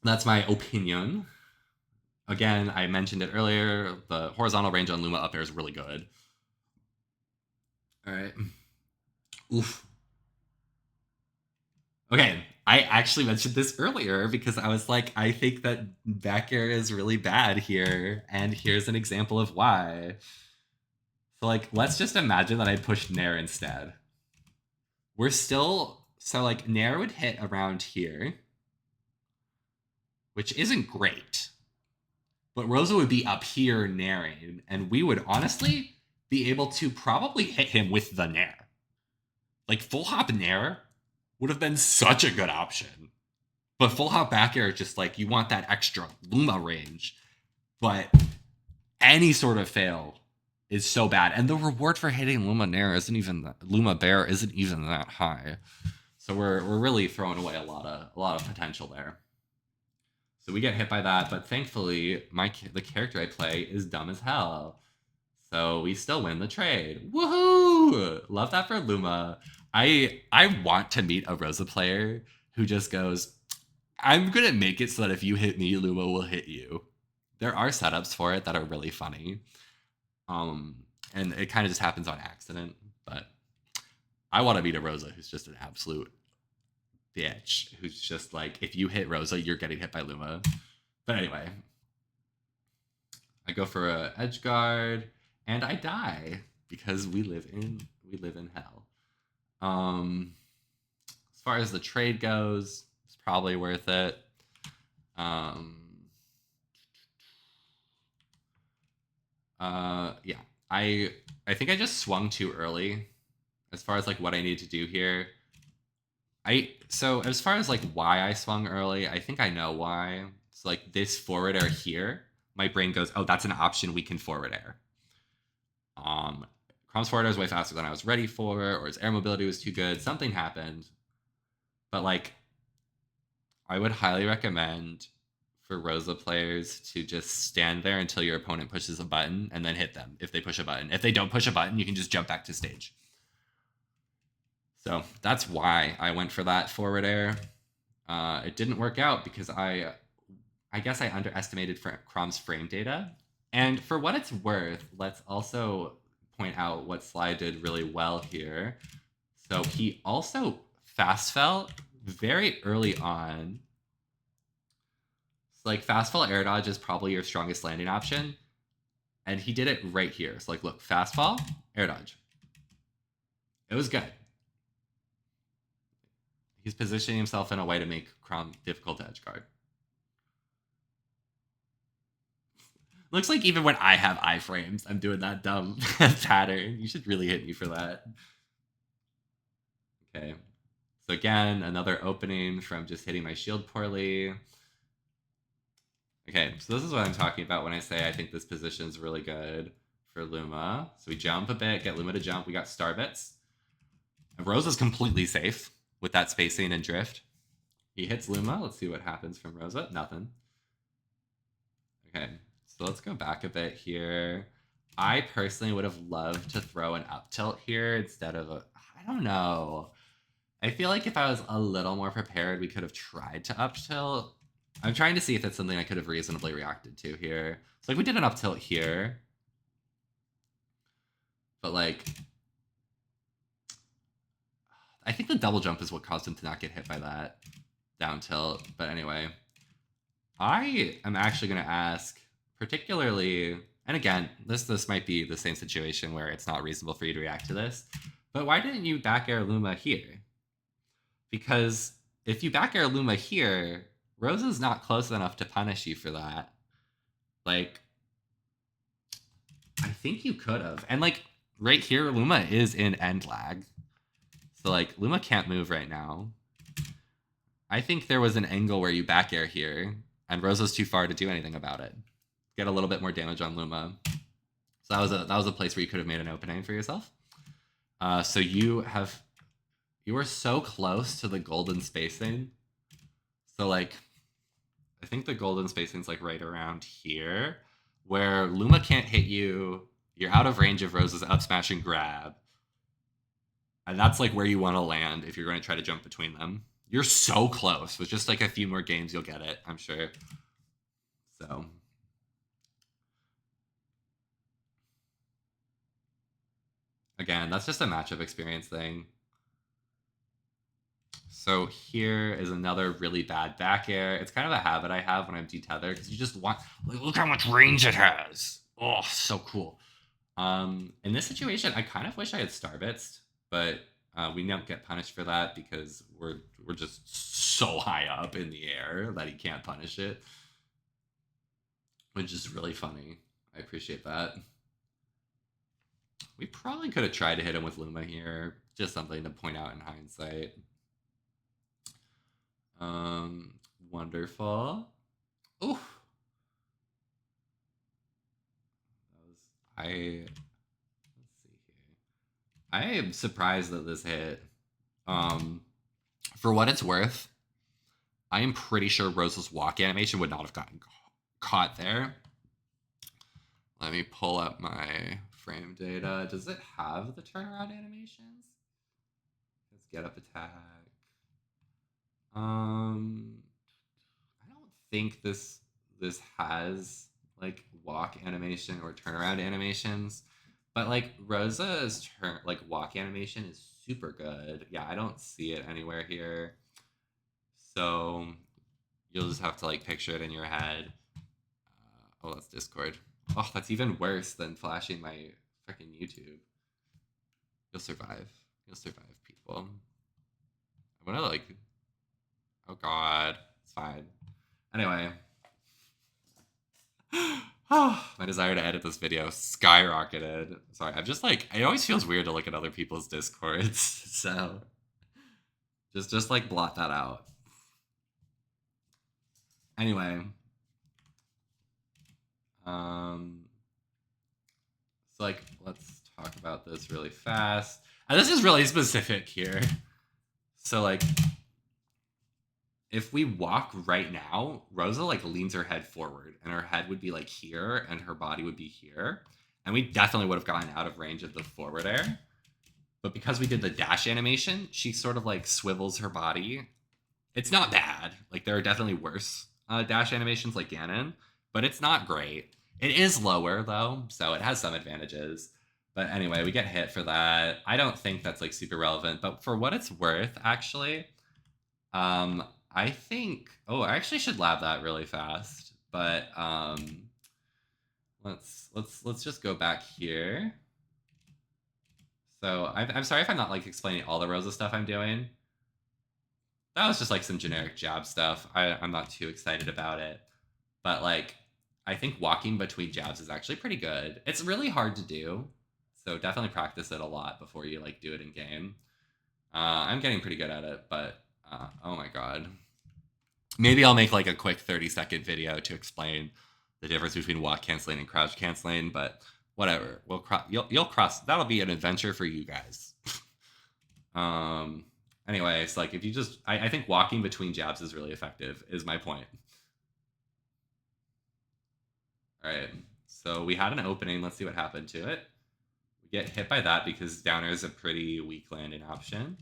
That's my opinion. Again, I mentioned it earlier. The horizontal range on Luma up air is really good. All right. Oof. Okay, I actually mentioned this earlier because I was like, I think that back air is really bad here, and here's an example of why. So like, let's just imagine that I pushed Nair instead. We're still, so like Nair would hit around here, which isn't great. But Rosa would be up here Nairing, and we would honestly be able to probably hit him with the Nair. Like full hop Nair would have been such a good option. But full hop back air is just like, you want that extra Luma range. But any sort of fail is so bad. And the reward for hitting Luma Nair isn't even that, Luma Bear isn't even that high. So we're really throwing away a lot of potential there. So we get hit by that, but thankfully the character I play is dumb as hell. So we still win the trade. Woohoo! Love that for Luma. I want to meet a Rosa player who just goes, I'm gonna make it so that if you hit me, Luma will hit you. There are setups for it that are really funny. And it kind of just happens on accident, but I want to meet a Rosa who's just an absolute bitch, who's just like, if you hit Rosa, you're getting hit by Luma. But anyway, I go for a edge guard and I die because we live in hell. As far as the trade goes, it's probably worth it. Yeah, I think I just swung too early as far as like what I need to do here. So as far as like why I swung early, I think I know why. It's like this forward air here, my brain goes, oh, that's an option, we can forward air. Chrom's forward air is way faster than I was ready for, or his air mobility was too good. Something happened. But like, I would highly recommend for Rosa players to just stand there until your opponent pushes a button and then hit them if they push a button. If they don't push a button, you can just jump back to stage. So that's why I went for that forward air. It didn't work out because I guess I underestimated Chrom's frame data. And for what it's worth, let's also point out what Sly did really well here. So he also fast fell very early on. So like fast fall air dodge is probably your strongest landing option. And he did it right here. So like, look, fast fall, air dodge. It was good. He's positioning himself in a way to make Chrom difficult to edge guard. Looks like even when I have iframes, I'm doing that dumb pattern. You should really hit me for that. Okay. So again, another opening from just hitting my shield poorly. Okay, so this is what I'm talking about when I say I think this position is really good for Luma. So we jump a bit, get Luma to jump. We got star bits. And Rosa's completely safe with that spacing and drift. He hits Luma. Let's see what happens from Rosa. Nothing. Okay, so let's go back a bit here. I personally would have loved to throw an up tilt here instead of a... I don't know. I feel like if I was a little more prepared, we could have tried to up tilt. I'm trying to see if it's something I could have reasonably reacted to here. So like we did an up tilt here. But like... I think the double jump is what caused him to not get hit by that down tilt. But anyway, I am actually going to ask, particularly, and again, this might be the same situation where it's not reasonable for you to react to this, but why didn't you back air Luma here? Because if you back air Luma here, Rosa's not close enough to punish you for that. Like, I think you could have. And like, right here, Luma is in end lag. So like, Luma can't move right now. I think there was an angle where you back air here, and Rosa's too far to do anything about it. Get a little bit more damage on Luma. So that was a place where you could have made an opening for yourself. So you were so close to the golden spacing. So like, I think the golden spacing is like right around here, where Luma can't hit you. You're out of range of Rosa's up smash and grab. And that's like where you want to land if you're going to try to jump between them. You're so close. With just like a few more games, you'll get it, I'm sure. So. Again, that's just a matchup experience thing. So here is another really bad back air. It's kind of a habit I have when I'm detethered because you just want, like, look how much range it has. Oh, so cool. In this situation, I kind of wish I had star bits, but we don't get punished for that because we're just so high up in the air that he can't punish it, which is really funny. I appreciate that. We probably could have tried to hit him with Luma here. Just something to point out in hindsight. Wonderful. Ooh. Let's see here. I am surprised that this hit. For what it's worth, I am pretty sure Rosa's walk animation would not have gotten caught there. Let me pull up my frame data. Does it have the turnaround animations? Let's get up attack. I don't think this has like walk animation or turnaround animations, but like Rosa's walk animation is super good. Yeah, I don't see it anywhere here, so you'll just have to like picture it in your head. Oh, that's Discord. Oh, that's even worse than flashing my freaking YouTube. You'll survive. You'll survive, people. I'm gonna like, oh god, it's fine. Anyway, my desire to edit this video skyrocketed. Sorry, I'm just like, it always feels weird to look at other people's discords, so just like blot that out. Anyway, so like, let's talk about this really fast. And this is really specific here. So like, if we walk right now, Rosa like leans her head forward and her head would be like here and her body would be here. And we definitely would have gotten out of range of the forward air. But because we did the dash animation, she sort of like swivels her body. It's not bad. Like there are definitely worse dash animations like Ganon, but it's not great. It is lower though, so it has some advantages. But anyway, we get hit for that. I don't think that's like super relevant, but for what it's worth, actually, I think. Oh, I actually should lab that really fast. But let's just go back here. So I'm sorry if I'm not like explaining all the Rosa stuff I'm doing. That was just like some generic jab stuff. I'm not too excited about it. But like, I think walking between jabs is actually pretty good. It's really hard to do. So definitely practice it a lot before you like do it in game. I'm getting pretty good at it, but oh my god. Maybe I'll make like a quick 30-second video to explain the difference between walk canceling and crouch canceling, but whatever. You'll cross. That'll be an adventure for you guys. Anyway, it's like if you just, I think walking between jabs is really effective, is my point. All right, so we had an opening. Let's see what happened to it. We get hit by that because downer is a pretty weak landing option.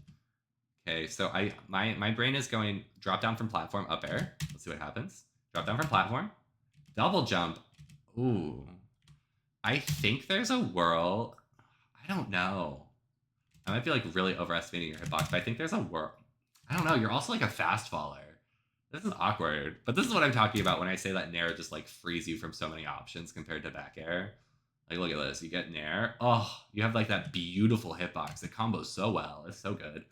Okay, so my brain is going drop down from platform, up air. Let's see what happens. Drop down from platform, double jump. Ooh, I think there's a whirl. I don't know. I might be like really overestimating your hitbox, but I think there's a whirl. I don't know. You're also like a fast faller. This is awkward, but this is what I'm talking about when I say that Nair just like frees you from so many options compared to back air. Like, look at this. You get Nair. Oh, you have like that beautiful hitbox. It combos so well. It's so good.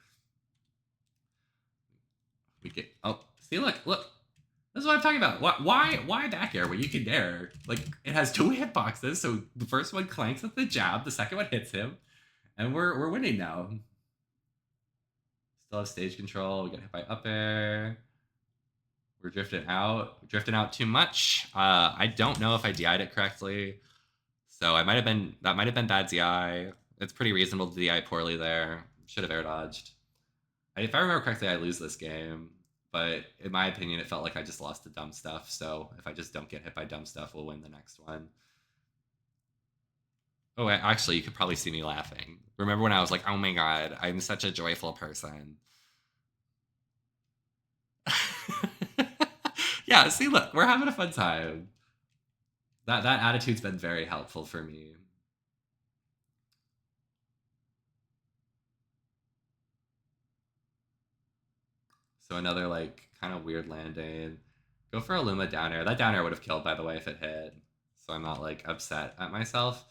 We get, oh, see, look. This is what I'm talking about. Why back air when you can Nair? Like, it has 2 hitboxes, so the first one clanks with the jab, the second one hits him, and we're winning now. Still have stage control. We get hit by up air. We're drifting out too much. I don't know if I DI'd it correctly. So that might have been bad DI. It's pretty reasonable to DI poorly there. Should have air dodged. If I remember correctly, I lose this game. But in my opinion, it felt like I just lost to dumb stuff. So if I just don't get hit by dumb stuff, we'll win the next one. Oh, actually, you could probably see me laughing. Remember when I was like, oh my god, I'm such a joyful person. Yeah, see, look, we're having a fun time. That attitude's been very helpful for me. So another like kind of weird landing. Go for a Luma down air. That down air would have killed, by the way, if it hit. So I'm not like upset at myself.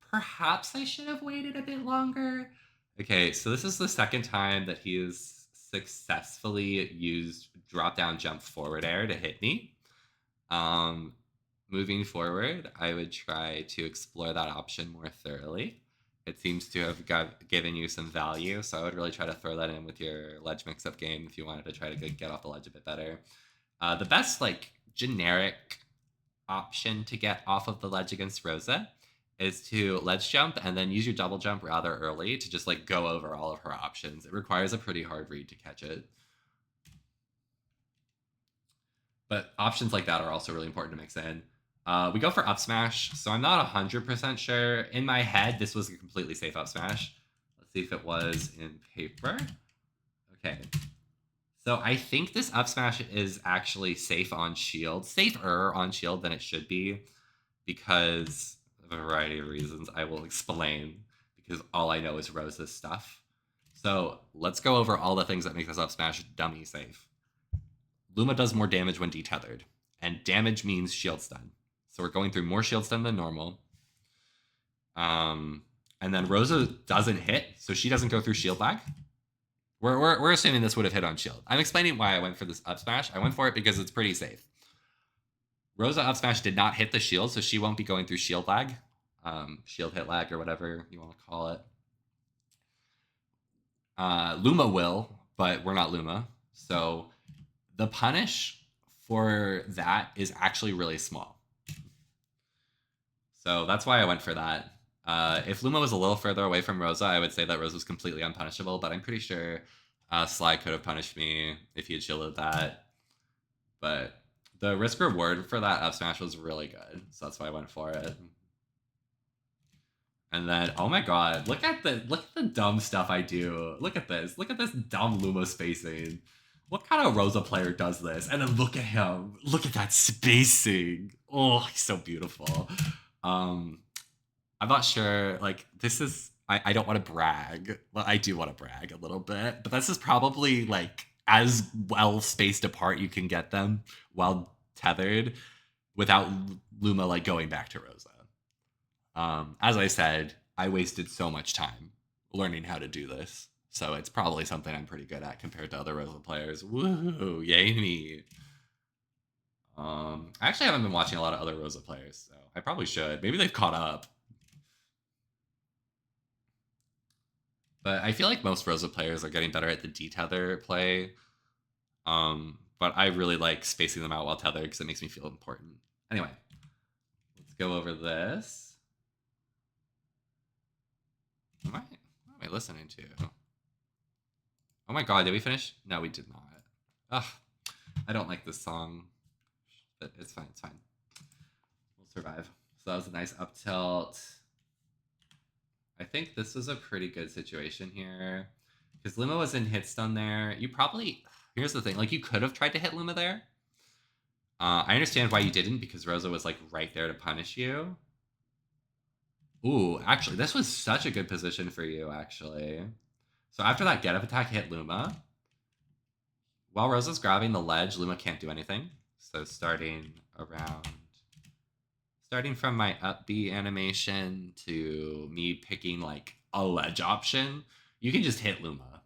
Perhaps I should have waited a bit longer. Okay, so this is the second time that he has successfully used drop down jump forward air to hit me. Moving forward, I would try to explore that option more thoroughly. It seems to have given you some value, so I would really try to throw that in with your ledge mix-up game if you wanted to try to get off the ledge a bit better. The best like generic option to get off of the ledge against Rosa is to ledge jump and then use your double jump rather early to just like go over all of her options. It requires a pretty hard read to catch it. But options like that are also really important to mix in. We go for up smash, so I'm not 100% sure. In my head, this was a completely safe up smash. Let's see if it was in paper. Okay. So I think this up smash is actually safe on shield. Safer on shield than it should be because of a variety of reasons I will explain because all I know is Rosa's stuff. So let's go over all the things that make this up smash dummy safe. Luma does more damage when detethered, and damage means shield stun. So we're going through more shield stun than normal. And then Rosa doesn't hit, so she doesn't go through shield lag. We're assuming this would have hit on shield. I'm explaining why I went for this up smash. I went for it because it's pretty safe. Rosa up smash did not hit the shield, so she won't be going through shield lag, shield hit lag, or whatever you want to call it. Luma will, but we're not Luma. So the punish for that is actually really small. So that's why I went for that. If Luma was a little further away from Rosa, I would say that Rosa was completely unpunishable, but I'm pretty sure Sly could have punished me if he had shielded that. But the risk reward for that up smash was really good, so that's why I went for it. And then, oh my god, look at the dumb stuff I do. Look at this dumb Luma spacing. What kind of Rosa player does this? And then look at him. Look at that spacing. Oh, he's so beautiful. I'm not sure, like, this is, I don't want to brag. Well, I do want to brag a little bit, but this is probably, like, as well spaced apart you can get them while tethered without Luma, like, going back to Rosa. As I said, I wasted so much time learning how to do this, so it's probably something I'm pretty good at compared to other Rosa players. Woo, yay me. I actually haven't been watching a lot of other Rosa players, so I probably should. Maybe they've caught up. But I feel like most Rosa players are getting better at the detether play. But I really like spacing them out while tethered because it makes me feel important. Anyway, let's go over this. What am I listening to? Oh my god, did we finish? No, we did not. Ugh, I don't like this song. But it's fine, it's fine. We'll survive. So that was a nice up tilt. I think this was a pretty good situation here. Because Luma was in hit stun there. You probably... Here's the thing. Like, you could have tried to hit Luma there. I understand why you didn't, because Rosa was, like, right there to punish you. Ooh, actually, this was such a good position for you, actually. So after that get-up attack hit Luma, while Rosa's grabbing the ledge, Luma can't do anything. So starting from my up B animation to me picking, like, a ledge option, you can just hit Luma.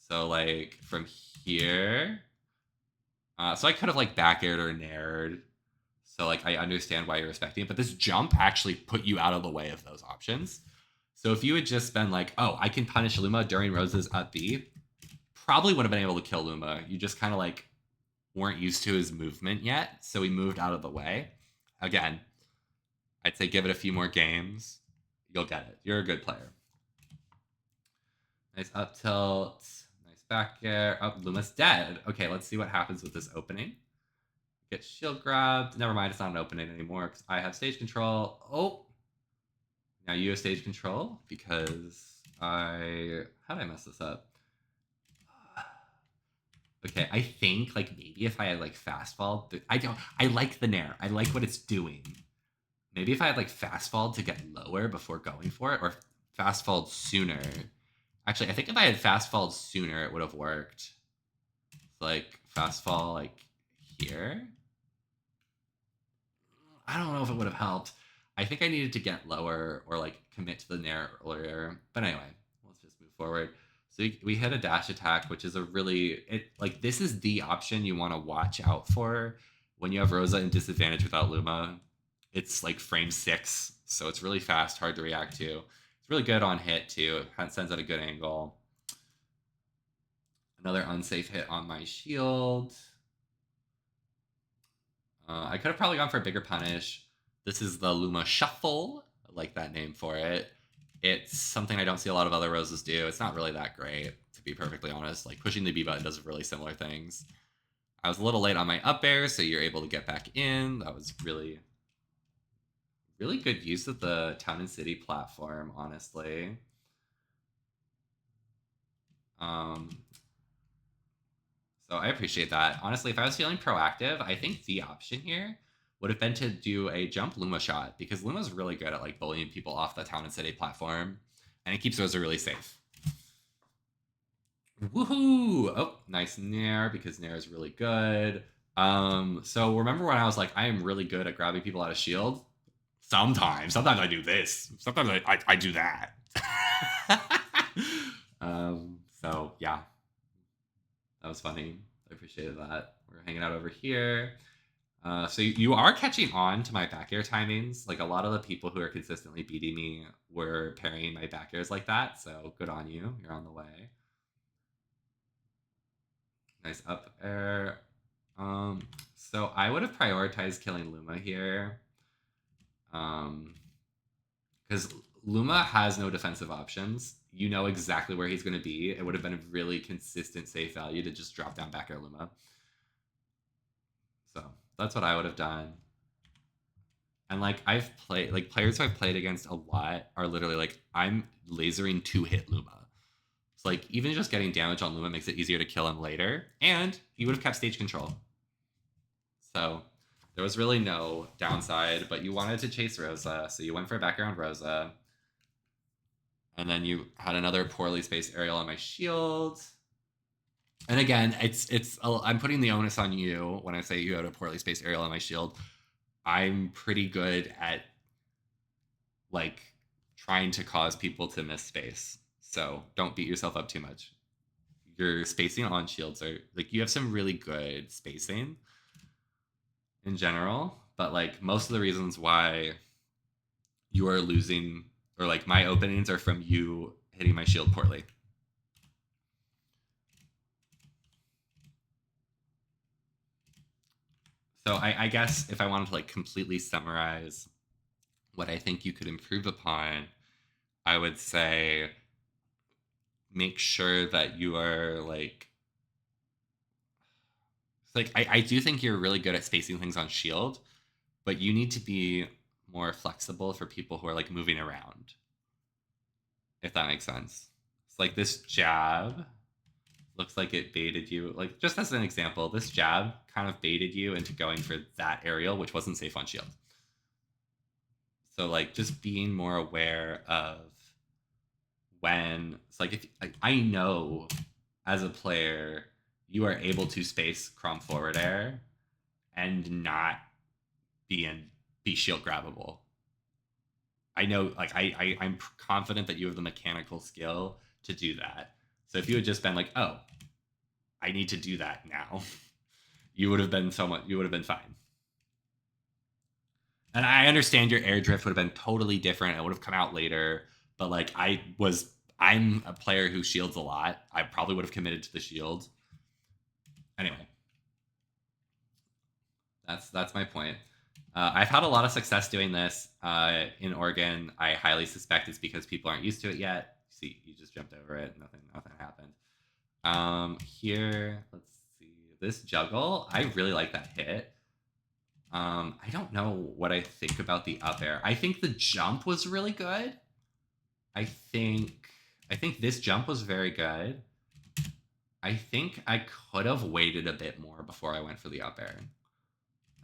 So, like, from here... so I could have, like, back-aired or nared. So, like, I understand why you're respecting it. But this jump actually put you out of the way of those options. So if you had just been like, oh, I can punish Luma during Rosa's up B, probably would have been able to kill Luma. You just kind of, like, weren't used to his movement yet. So he moved out of the way. Again, I'd say give it a few more games. You'll get it. You're a good player. Nice up tilt. Nice back air. Oh, Luma's dead. Okay, let's see what happens with this opening. Get shield grabbed. Never mind, it's not an opening anymore because I have stage control. Oh. Now you have stage control because how did I mess this up? Okay, I think, like, maybe if I had, like, fast fall, I like the nair. I like what it's doing. Maybe if I had, like, fast fall to get lower before going for it, or fast fall sooner. Actually, I think if I had fast fall sooner, it would have worked. Like, fast fall, like, here. I don't know if it would have helped. I think I needed to get lower or, like, commit to the nair earlier. But anyway, let's just move forward. So we hit a dash attack, which is a really... like, this is the option you want to watch out for when you have Rosa in disadvantage without Luma. It's, like, frame 6, so it's really fast, hard to react to. It's really good on hit, too. It sends at a good angle. Another unsafe hit on my shield. I could have probably gone for a bigger punish. This is the Luma Shuffle. I like that name for it. It's something I don't see a lot of other Roses do. It's not really that great, to be perfectly honest. Like, pushing the B button does really similar things. I was a little late on my up air, so you're able to get back in. That was really, really good use of the Town and City platform, honestly. So I appreciate that. Honestly, if I was feeling proactive, I think the option here would have been to do a jump Luma shot, because Luma's really good at, like, bullying people off the Town and City platform, and it keeps Rosa really safe. Woohoo! Oh, nice nair, because nair is really good. So remember when I was like, I am really good at grabbing people out of shield? Sometimes I do this. Sometimes I do that. So yeah, that was funny. I appreciated that. We're hanging out over here. So you are catching on to my back air timings. Like a lot of the people who are consistently beating me were parrying my back airs like that. So good on you. You're on the way. Nice up air. So I would have prioritized killing Luma here. Because Luma has no defensive options. You know exactly where he's going to be. It would have been a really consistent safe value to just drop down back air Luma. So that's what I would have done. And like I've played, like players who I've played against a lot are literally like, I'm lasering to hit Luma. It's like even just getting damage on Luma makes it easier to kill him later, and he would have kept stage control. So there was really no downside, but you wanted to chase Rosa, so you went for a background Rosa. And then you had another poorly spaced aerial on my shield. And again, I'm putting the onus on you when I say you had a poorly spaced aerial on my shield. I'm pretty good at like trying to cause people to miss space. So don't beat yourself up too much. Your spacing on shields are like you have some really good spacing in general, but like most of the reasons why you are losing or like my openings are from you hitting my shield poorly. So I guess if I wanted to like completely summarize what I think you could improve upon, I would say make sure that you are like it's like I do think you're really good at spacing things on shield, but you need to be more flexible for people who are like moving around. If that makes sense. It's like this jab looks like it baited you. Like just as an example, this jab kind of baited you into going for that aerial, which wasn't safe on shield. So like just being more aware of when it's like if like, I know as a player you are able to space Chrom forward air and not be shield grabbable. I know like I'm confident that you have the mechanical skill to do that. So if you had just been like, oh, I need to do that now, you would have been fine. And I understand your air drift would have been totally different. It would have come out later. But like I'm a player who shields a lot. I probably would have committed to the shield. Anyway, that's my point. I've had a lot of success doing this in Oregon. I highly suspect it's because people aren't used to it yet. See, you just jumped over it. Nothing happened. Here, let's see. This juggle, I really like that hit. I don't know what I think about the up air. I think the jump was really good. I think this jump was very good. I think I could have waited a bit more before I went for the up air.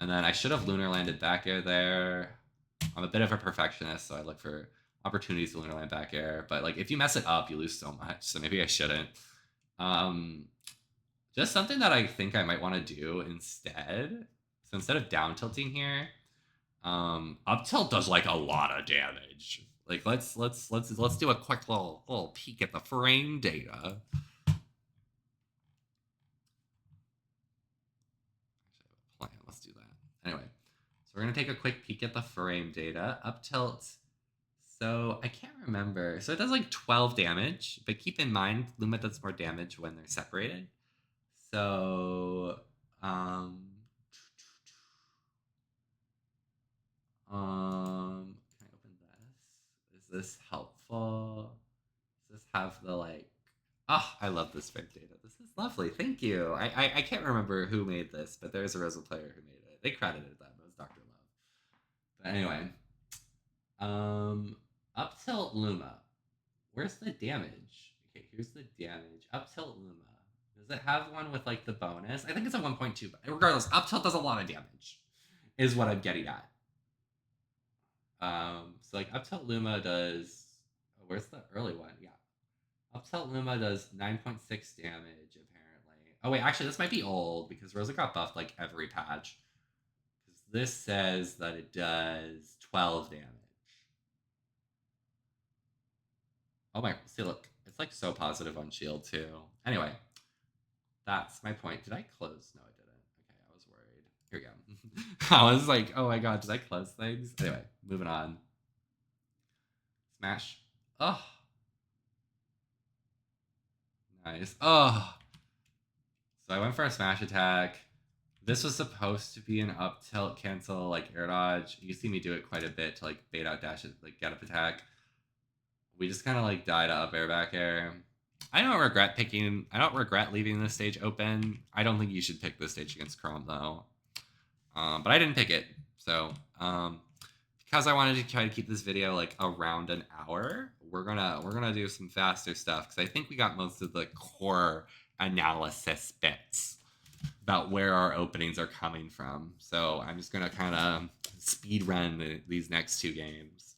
And then I should have lunar landed back air there. I'm a bit of a perfectionist, so I look for opportunities to lunar land back air. But like if you mess it up, you lose so much. So maybe I shouldn't. Just something that I think I might want to do instead. So instead of down tilting here, up tilt does like a lot of damage. Like let's do a quick little peek at the frame data. Let's do that. Anyway, so we're gonna take a quick peek at the frame data. Up tilt. So I can't remember. So it does like 12 damage, but keep in mind Luma does more damage when they're separated. So can I open this? Is this helpful? Does this have the like oh, I love this frame data. This is lovely. Thank you. I can't remember who made this, but there's a Rosa player who made it. They credited them. It was Dr. Love. But anyway, up tilt Luma. Where's the damage? Okay, here's the damage. Up tilt Luma. Does it have one with like the bonus? I think it's a 1.2. But regardless, up tilt does a lot of damage. Is what I'm getting at. So like up tilt Luma does. Oh, where's the early one? Yeah. Up tilt Luma does 9.6 damage apparently. Oh wait, actually this might be old because Rosa got buffed like every patch. Because this says that it does 12 damage. Oh my, see look. It's like so positive on shield too. Anyway, that's my point. Did I close? No, I didn't. Okay, I was worried. Here we go. I was like, oh my god, did I close things? Anyway, moving on. Smash. Oh, nice. Oh. So I went for a smash attack. This was supposed to be an up tilt cancel, like air dodge. You see me do it quite a bit to like bait out dash, like get up attack. We just kind of like died to up air back air. I don't regret leaving this stage open. I don't think you should pick this stage against Chrom though. But I didn't pick it. So because I wanted to try to keep this video like around an hour, we're gonna do some faster stuff because I think we got most of the core analysis bits about where our openings are coming from. So I'm just gonna kind of speed run these next two games.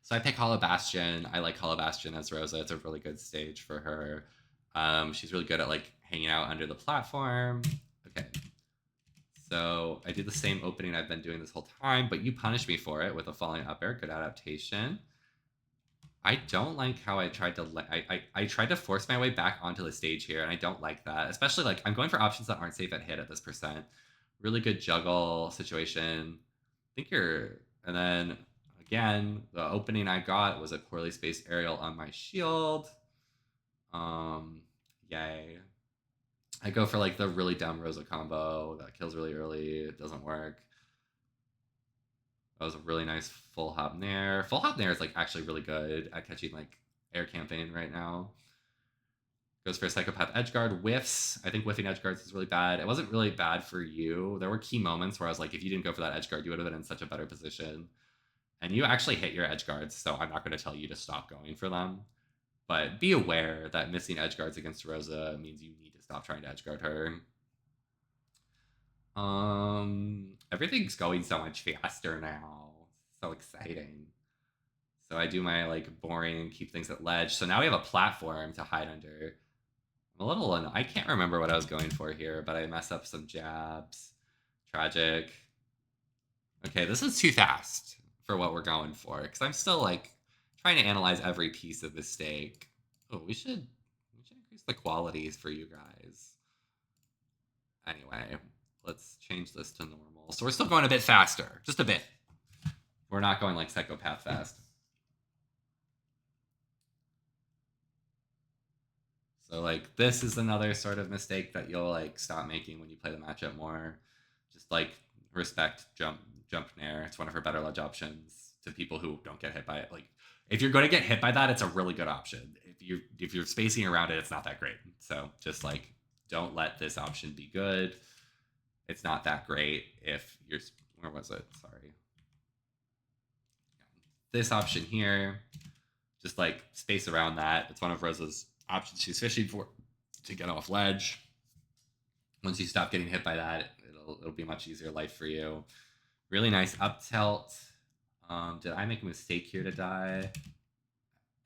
So I pick Hollow Bastion. I like Hollow Bastion as Rosa. It's a really good stage for her. She's really good at like hanging out under the platform. Okay. So I did the same opening I've been doing this whole time, but you punished me for it with a falling up air. Good adaptation. I don't like how I tried to I tried to force my way back onto the stage here, and I don't like that. Especially like I'm going for options that aren't safe at hit at this percent. Really good juggle situation. I think you're, and then again, the opening I got was a poorly spaced aerial on my shield. Yay. I go for like the really dumb Rosa combo that kills really early. It doesn't work. That was a really nice full hop nair. Full hop nair is like actually really good at catching like air camping right now. Goes for a psychopath edgeguard, whiffs. I think whiffing edgeguards is really bad. It wasn't really bad for you. There were key moments where I was like, if you didn't go for that edgeguard, you would have been in such a better position. And you actually hit your edgeguards, so I'm not going to tell you to stop going for them. But be aware that missing edgeguards against Rosa means you need to stop trying to edgeguard her. Everything's going so much faster now. So exciting. So I do my like boring keep things at ledge. So now we have a platform to hide under. I'm a little I can't remember what I was going for here, but I mess up some jabs. Tragic. Okay, this is too fast for what we're going for because I'm still like trying to analyze every piece of the steak. Oh, we should increase the qualities for you guys. Anyway, let's change this to normal. So we're still going a bit faster, just a bit. We're not going like psychopath fast. So like this is another sort of mistake that you'll like stop making when you play the matchup more. Just like respect jump nair. It's one of her better ledge options to people who don't get hit by it. Like if you're going to get hit by that, it's a really good option. If you're spacing around it, it's not that great. So just like don't let this option be good. It's not that great if you're, where was it? Sorry. This option here, just like space around that. It's one of Rosa's options she's fishing for to get off ledge. Once you stop getting hit by that, it'll be much easier life for you. Really nice up tilt. Did I make a mistake here to die?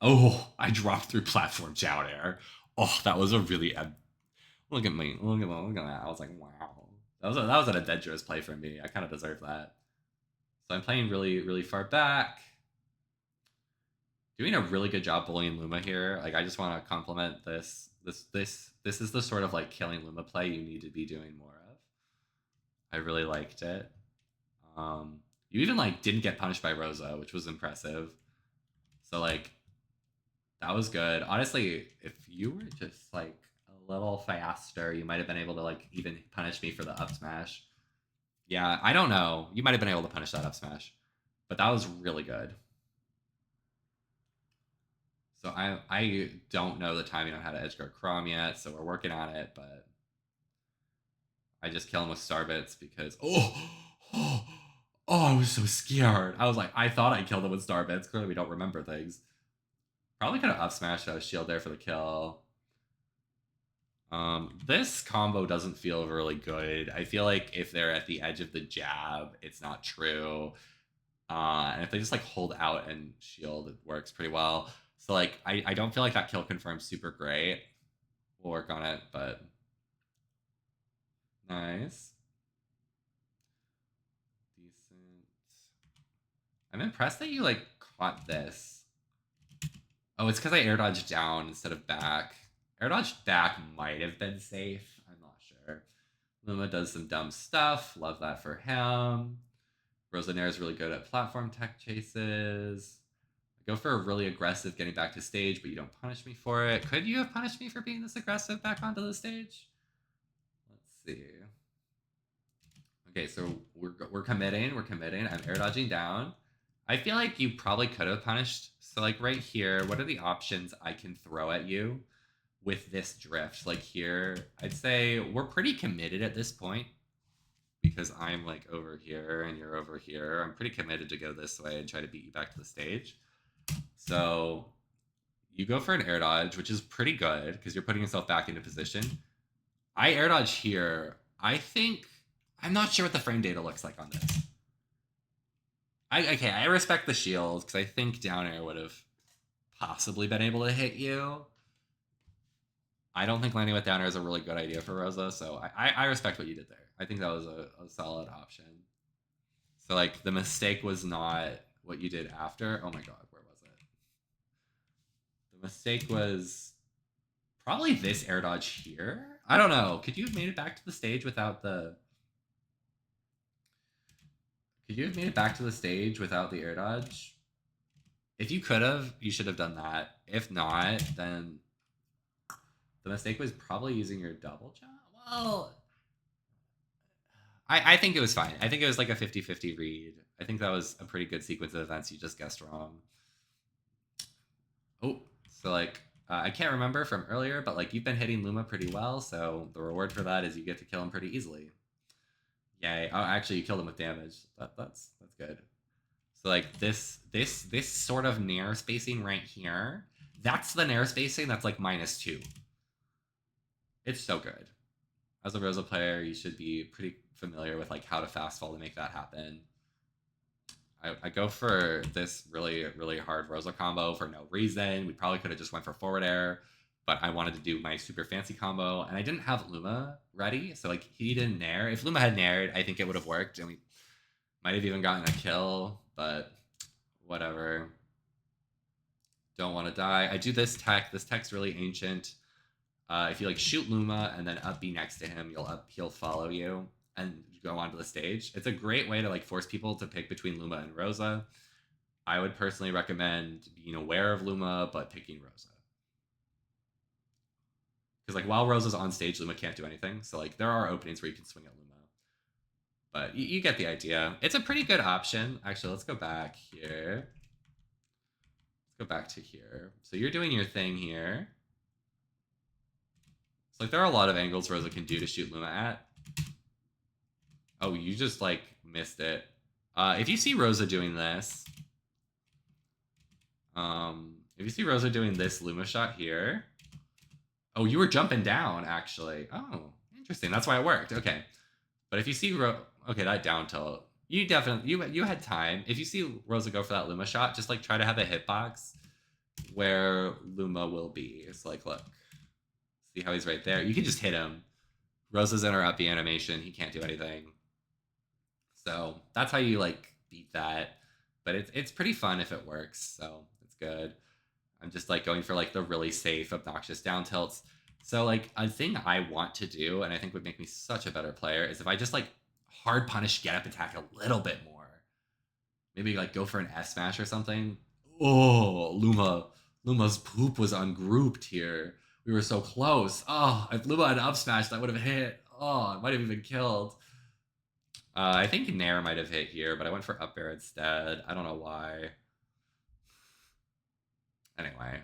Oh, I dropped through platform down air. Oh, that was a really look at me. Look at that. I was like, wow. That was an adventurous play for me. I kind of deserve that. So I'm playing really, really far back. Doing a really good job bullying Luma here. Like I just want to compliment this. This is the sort of like killing Luma play you need to be doing more of. I really liked it. You even like didn't get punished by Rosa, which was impressive. So like that was good. Honestly, if you were just like a little faster, you might have been able to like even punish me for the up smash. Yeah, I don't know. You might have been able to punish that up smash, but that was really good. So I don't know the timing on how to edgeguard Chrom yet, so we're working on it, but I just kill him with Starbits because oh, I was so scared. I was like, I thought I killed him with Starbits. Clearly we don't remember things. Probably could have up smashed out of shield there for the kill. This combo doesn't feel really good. I feel like if they're at the edge of the jab, it's not true. And if they just like hold out and shield, it works pretty well. So like I don't feel like that kill confirms super great. We'll work on it, but nice. Decent. I'm impressed that you like caught this. Oh, it's because I air dodged down instead of back. Air dodged back might have been safe. I'm not sure. Luma does some dumb stuff. Love that for him. Rosalina is really good at platform tech chases. I go for a really aggressive getting back to stage, but you don't punish me for it. Could you have punished me for being this aggressive back onto the stage? Let's see. Okay, so we're committing. We're committing. I'm air dodging down. I feel like you probably could have punished. So like right here, what are the options I can throw at you with this drift? Like here, I'd say we're pretty committed at this point because I'm like over here and you're over here. I'm pretty committed to go this way and try to beat you back to the stage. So you go for an air dodge, which is pretty good because you're putting yourself back into position. I air dodge here. I think I'm not sure what the frame data looks like on this. I respect the shield because I think down air would have possibly been able to hit you. I don't think landing with down air is a really good idea for Rosa, so I respect what you did there. I think that was a solid option. So like the mistake was not what you did after. Oh my god, where was it? The mistake was probably this air dodge here. I don't know. Could you have made it back to the stage without the? Could you have made it back to the stage without the air dodge? If you could have, you should have done that. If not, then the mistake was probably using your double jump. Well, I think it was fine. I think it was like a 50-50 read. I think that was a pretty good sequence of events. You just guessed wrong. Oh, so like I can't remember from earlier, but like you've been hitting Luma pretty well, so the reward for that is you get to kill him pretty easily. Yay! Oh, actually, you killed him with damage. That's good. So like this sort of nair spacing right here, that's the nair spacing that's like -2. It's so good. As a Rosa player, you should be pretty familiar with like how to fast fall to make that happen. I go for this really hard Rosa combo for no reason. We probably could have just went for forward air, but I wanted to do my super fancy combo, and I didn't have Luma ready, so like he didn't nair. If Luma had naired, I think it would have worked, and we might have even gotten a kill, but whatever. Don't want to die. I do this tech. This tech's really ancient. If you like shoot Luma and then up B next to him, he'll follow you and go onto the stage. It's a great way to like force people to pick between Luma and Rosa. I would personally recommend being aware of Luma but picking Rosa. Because like while Rosa's on stage, Luma can't do anything. So like there are openings where you can swing at Luma. But you get the idea. It's a pretty good option. Actually, let's go back here. Let's go back to here. So you're doing your thing here. So like there are a lot of angles Rosa can do to shoot Luma at. Oh, you just like missed it. If you see Rosa doing this, if you see Rosa doing this Luma shot here, oh, you were jumping down actually. Oh, interesting. That's why it worked. Okay, but if you see okay, that down tilt, you definitely you had time. If you see Rosa go for that Luma shot, just like try to have a hitbox where Luma will be. It's like look, see how he's right there. You can just hit him. Rosa's in her up B animation. He can't do anything. So that's how you like beat that. But it's pretty fun if it works. So it's good. I'm just like going for like the really safe, obnoxious down tilts. So like a thing I want to do, and I think would make me such a better player, is if I just like hard punish get up attack a little bit more. Maybe like go for an F smash or something. Oh, Luma's poop was ungrouped here. We were so close. Oh, if Luma had up smash, that would have hit. Oh, it might have even killed. I think Nair might have hit here, but I went for up air instead. I don't know why. Anyway.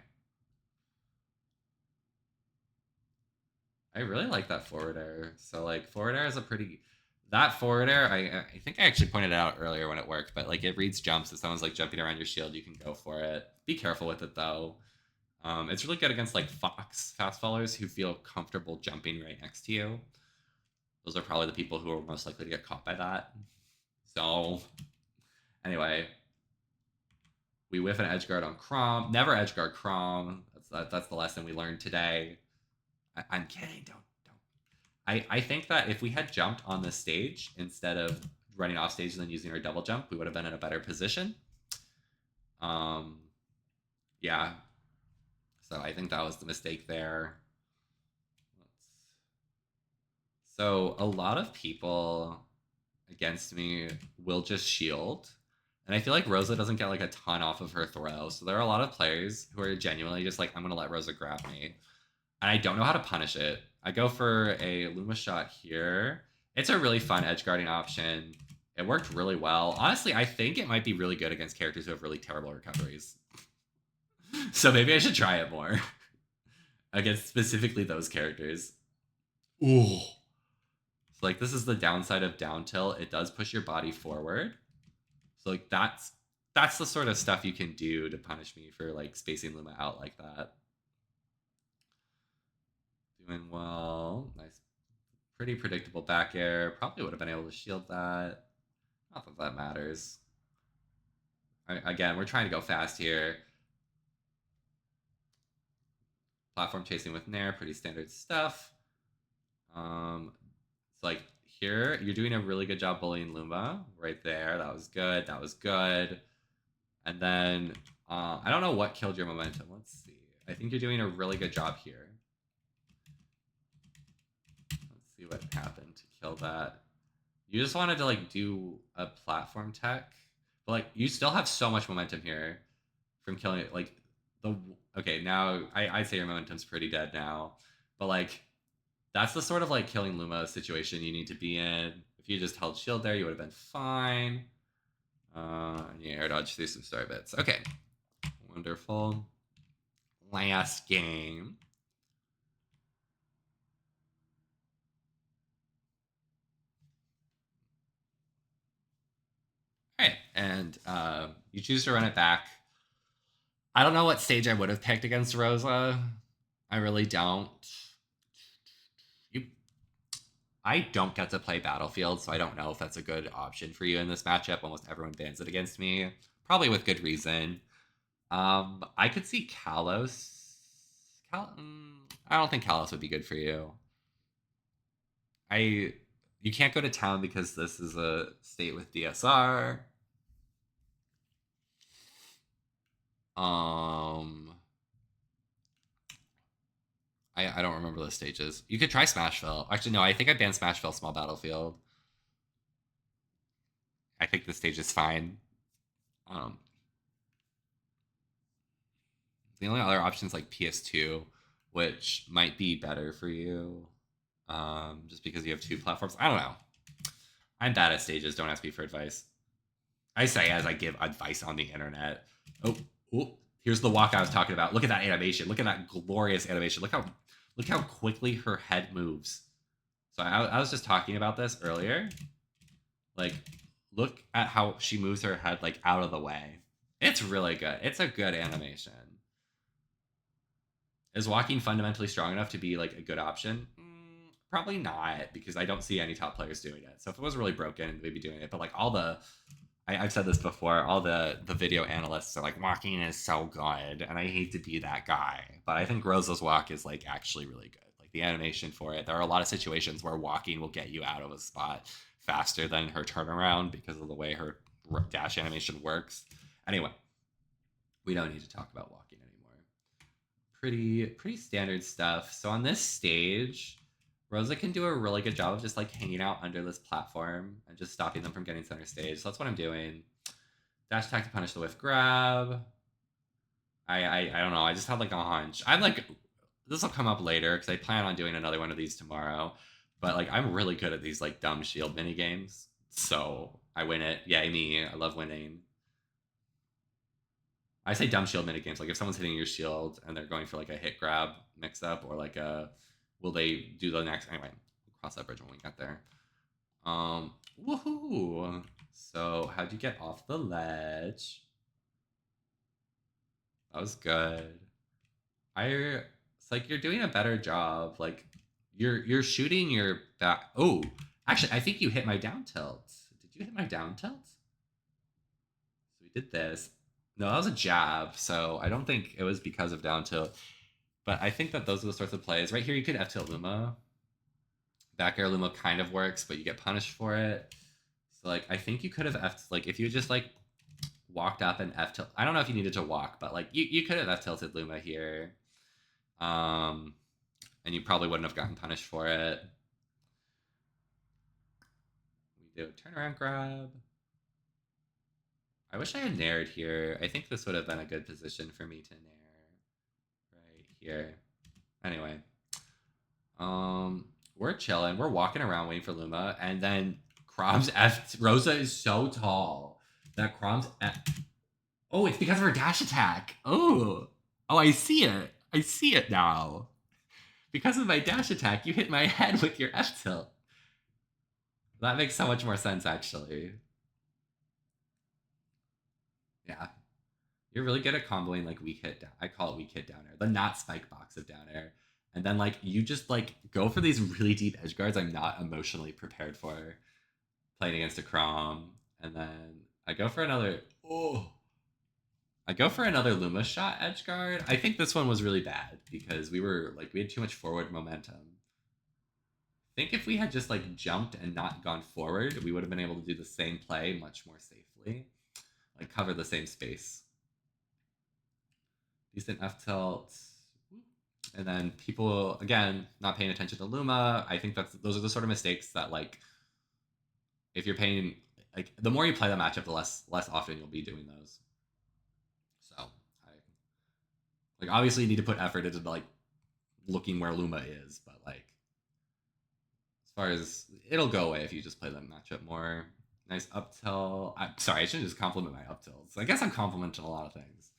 I really like that forward air. So like forward air is a pretty that forward air, I think I actually pointed it out earlier when it worked, but like it reads jumps. If someone's like jumping around your shield, you can go for it. Be careful with it though. It's really good against like Fox fast followers who feel comfortable jumping right next to you. Those are probably the people who are most likely to get caught by that. So anyway, we whiff an edge guard on Chrom. Never edge guard Chrom. That's the lesson we learned today. I'm kidding. Don't. I think that if we had jumped on this stage instead of running off stage and then using our double jump, we would have been in a better position. Yeah. So I think that was the mistake there. So a lot of people against me will just shield. And I feel like Rosa doesn't get like a ton off of her throw. So there are a lot of players who are genuinely just like, I'm going to let Rosa grab me. And I don't know how to punish it. I go for a Luma shot here. It's a really fun edge guarding option. It worked really well. Honestly, I think it might be really good against characters who have really terrible recoveries. So maybe I should try it more against specifically those characters. Ooh. So like this is the downside of down tilt. It does push your body forward. So like that's the sort of stuff you can do to punish me for like spacing Luma out like that. Doing well. Nice. Pretty predictable back air. Probably would have been able to shield that. Not that that matters. Again, we're trying to go fast here. Platform chasing with Nair, pretty standard stuff. It's like here, you're doing a really good job bullying Luma. Right there. That was good. That was good. And then, I don't know what killed your momentum. Let's see. I think you're doing a really good job here. Let's see what happened to kill that. You just wanted to like do a platform tech, but like you still have so much momentum here from killing it. Like okay, now I'd say your momentum's pretty dead now, but like that's the sort of like killing Luma situation you need to be in. If you just held shield there, you would have been fine. And you air dodge through some star bits. Okay, wonderful. Last game. All right, and you choose to run it back. I don't know what stage I would have picked against Rosa. I really don't. I don't get to play Battlefield, so I don't know if that's a good option for you in this matchup. Almost everyone bans it against me, probably with good reason. I could see Kalos. I don't think Kalos would be good for you. You can't go to town because this is a state with DSR. I don't remember the stages. You could try Smashville. Actually, no, I think I banned Smashville Small Battlefield. I think the stage is fine. The only other option is like PS2, which might be better for you, just because you have two platforms. I don't know. I'm bad at stages. Don't ask me for advice. I say as I give advice on the internet. Oh, here's the walk I was talking about. Look at that animation. Look at that glorious animation. Look how quickly her head moves. So I was just talking about this earlier. Like, look at how she moves her head like out of the way. It's really good. It's a good animation. Is walking fundamentally strong enough to be like a good option? Probably not, because I don't see any top players doing it. So if it was really broken, they'd be doing it. But like I've said this before, all the video analysts are like, walking is so good, and I hate to be that guy. But I think Rosa's walk is like actually really good. Like the animation for it. There are a lot of situations where walking will get you out of a spot faster than her turnaround because of the way her dash animation works. Anyway, we don't need to talk about walking anymore. Pretty standard stuff. So on this stage, Rosa can do a really good job of just like hanging out under this platform and just stopping them from getting center stage. So that's what I'm doing. Dash attack to punish the whiff grab. I don't know. I just had like a hunch. I'm like, this will come up later because I plan on doing another one of these tomorrow. But like, I'm really good at these like dumb shield mini games. So I win it. Yay me. I love winning. I say dumb shield mini games. Like if someone's hitting your shield and they're going for like a hit grab mix up or like a, will they do the next? Anyway, we'll cross that bridge when we get there. Woohoo! So how'd you get off the ledge? That was good. It's like you're doing a better job. Like you're shooting your back. Oh, actually, I think you hit my down tilt. Did you hit my down tilt? So we did this. No, that was a jab. So I don't think it was because of down tilt. But I think that those are the sorts of plays. Right here, you could F tilt Luma. Back air Luma kind of works, but you get punished for it. So like I think you could have F like if you just like walked up and F tilt. I don't know if you needed to walk, but like you could have F tilted Luma here. Um, and you probably wouldn't have gotten punished for it. We do a turnaround grab. I wish I had nared here. I think this would have been a good position for me to nair right here. Anyway, we're chilling. We're walking around waiting for Luma, and then Chrom's F. Rosa is so tall that Chrom's F. Oh, it's because of her dash attack. Oh, I see it. I see it now. Because of my dash attack, you hit my head with your F tilt. That makes so much more sense, actually. Yeah. You're really good at comboing like weak hit down. I call it weak hit down air, the not spike box of down air. And then like you just like go for these really deep edge guards I'm not emotionally prepared for playing against a Chrom. And then I go for another I go for another Luma shot edge guard. I think this one was really bad because we had too much forward momentum. I think if we had just like jumped and not gone forward, we would have been able to do the same play much more safely. Like cover the same space. Decent F tilt. And then people again not paying attention to Luma. I think those are the sort of mistakes that like if you're paying like the more you play the matchup, the less often you'll be doing those. So I like obviously you need to put effort into like looking where Luma is, but like as far as it'll go away if you just play the matchup more. Nice up tilt. I'm sorry, I should just compliment my up tilts. I guess I'm complimenting a lot of things.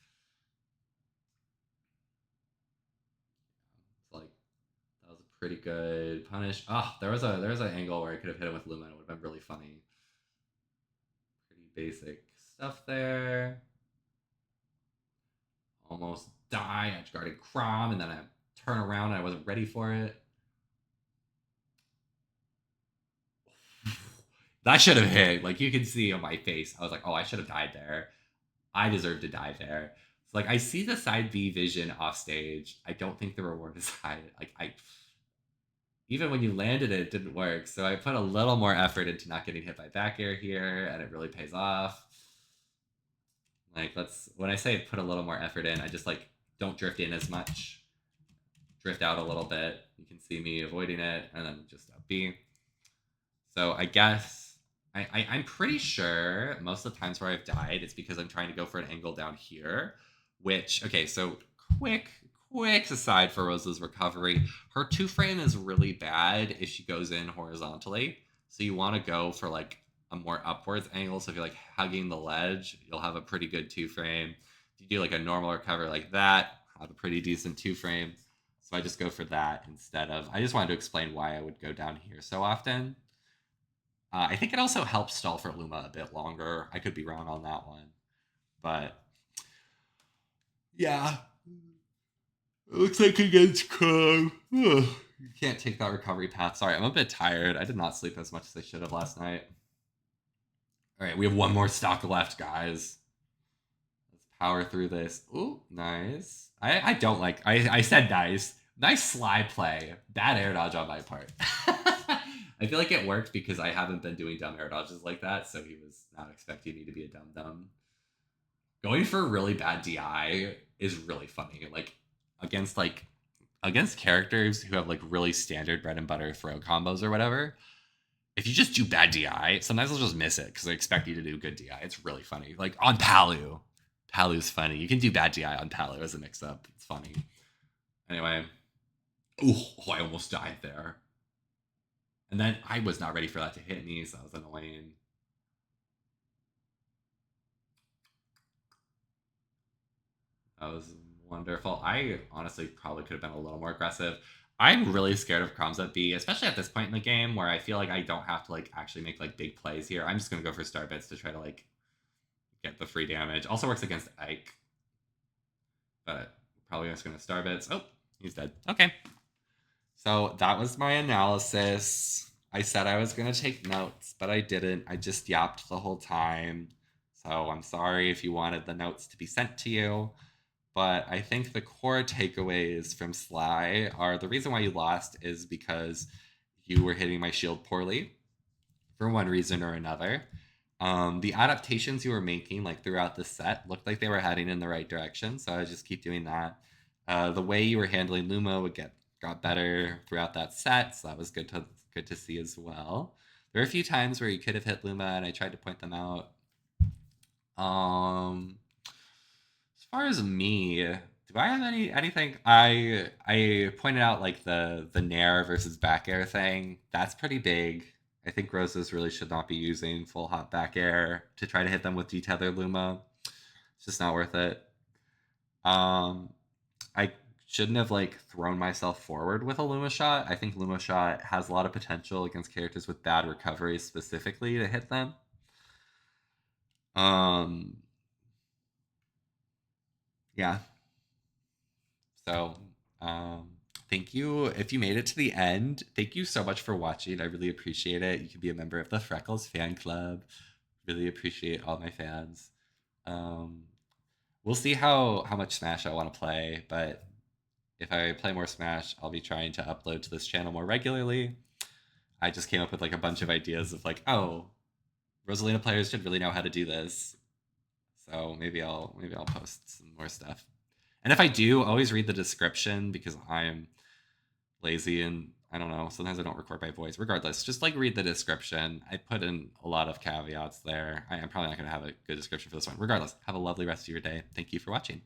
It's like that was a pretty good punish. Oh, there was an angle where I could have hit him with Luma. It would have been really funny. Pretty basic stuff there. Almost die. I guarded Chrom, and then I turn around and I wasn't ready for it. That should have hit. Like you can see on my face, I was like, oh, I should have died there. I deserve to die there. So like I see the side B vision off stage. I don't think the reward is high. Like I even when you landed it didn't work. So I put a little more effort into not getting hit by back air here, and it really pays off. Like when I say put a little more effort in, I just like don't drift in as much. Drift out a little bit. You can see me avoiding it, and then just up B. So I guess I'm pretty sure most of the times where I've died, it's because I'm trying to go for an angle down here. Which okay, so quick aside for Rosa's recovery, her two frame is really bad if she goes in horizontally. So you want to go for like a more upwards angle. So if you're like hugging the ledge, you'll have a pretty good two frame. If you do like a normal recovery like that, have a pretty decent two frame. So I just go for that instead of. I just wanted to explain why I would go down here so often. I think it also helps stall for Luma a bit longer. I could be wrong on that one, but yeah, it looks like against Chrom. You can't take that recovery path. Sorry, I'm a bit tired. I did not sleep as much as I should have last night. All right, we have one more stock left, guys. Let's power through this. Ooh, nice. I don't like. I said nice. Nice slide play. Bad air dodge on my part. I feel like it worked because I haven't been doing dumb air dodges like that, so he was not expecting me to be a dum-dum. Going for really bad DI is really funny. Like against characters who have like really standard bread and butter throw combos or whatever. If you just do bad DI, sometimes they'll just miss it because they expect you to do good DI. It's really funny. Like on Palu. Palu's funny. You can do bad DI on Palu as a mix-up. It's funny. Anyway. Oh, I almost died there. And then I was not ready for that to hit me, so that was annoying. That was wonderful. I honestly probably could have been a little more aggressive. I'm really scared of Chroms at B, especially at this point in the game where I feel like I don't have to like actually make like big plays here. I'm just gonna go for star bits to try to like get the free damage. Also works against Ike, but probably just gonna star bits. Oh, he's dead. Okay. So that was my analysis. I said I was gonna take notes, but I didn't. I just yapped the whole time. So I'm sorry if you wanted the notes to be sent to you. But I think the core takeaways from Sly are the reason why you lost is because you were hitting my shield poorly for one reason or another. The adaptations you were making like throughout the set looked like they were heading in the right direction, so I just keep doing that. The way you were handling Luma got better throughout that set, so that was good to see as well. There were a few times where you could have hit Luma, and I tried to point them out. As far as me, do I have anything? I pointed out like the Nair versus back air thing. That's pretty big. I think Roses really should not be using full hop back air to try to hit them with detethered Luma. It's just not worth it. Um, I shouldn't have like thrown myself forward with a Luma shot. I think Luma shot has a lot of potential against characters with bad recovery specifically to hit them. Um, yeah. So, um, thank you. If you made it to the end, thank you so much for watching. I really appreciate it. You can be a member of the Freckles fan club. Really appreciate all my fans. Um, we'll see how much Smash I want to play, but if I play more Smash, I'll be trying to upload to this channel more regularly. I just came up with like a bunch of ideas of like, oh, Rosalina players should really know how to do this. So maybe I'll post some more stuff. And if I do, always read the description because I'm lazy and I don't know. Sometimes I don't record my voice. Regardless, just like read the description. I put in a lot of caveats there. I'm probably not going to have a good description for this one. Regardless, have a lovely rest of your day. Thank you for watching.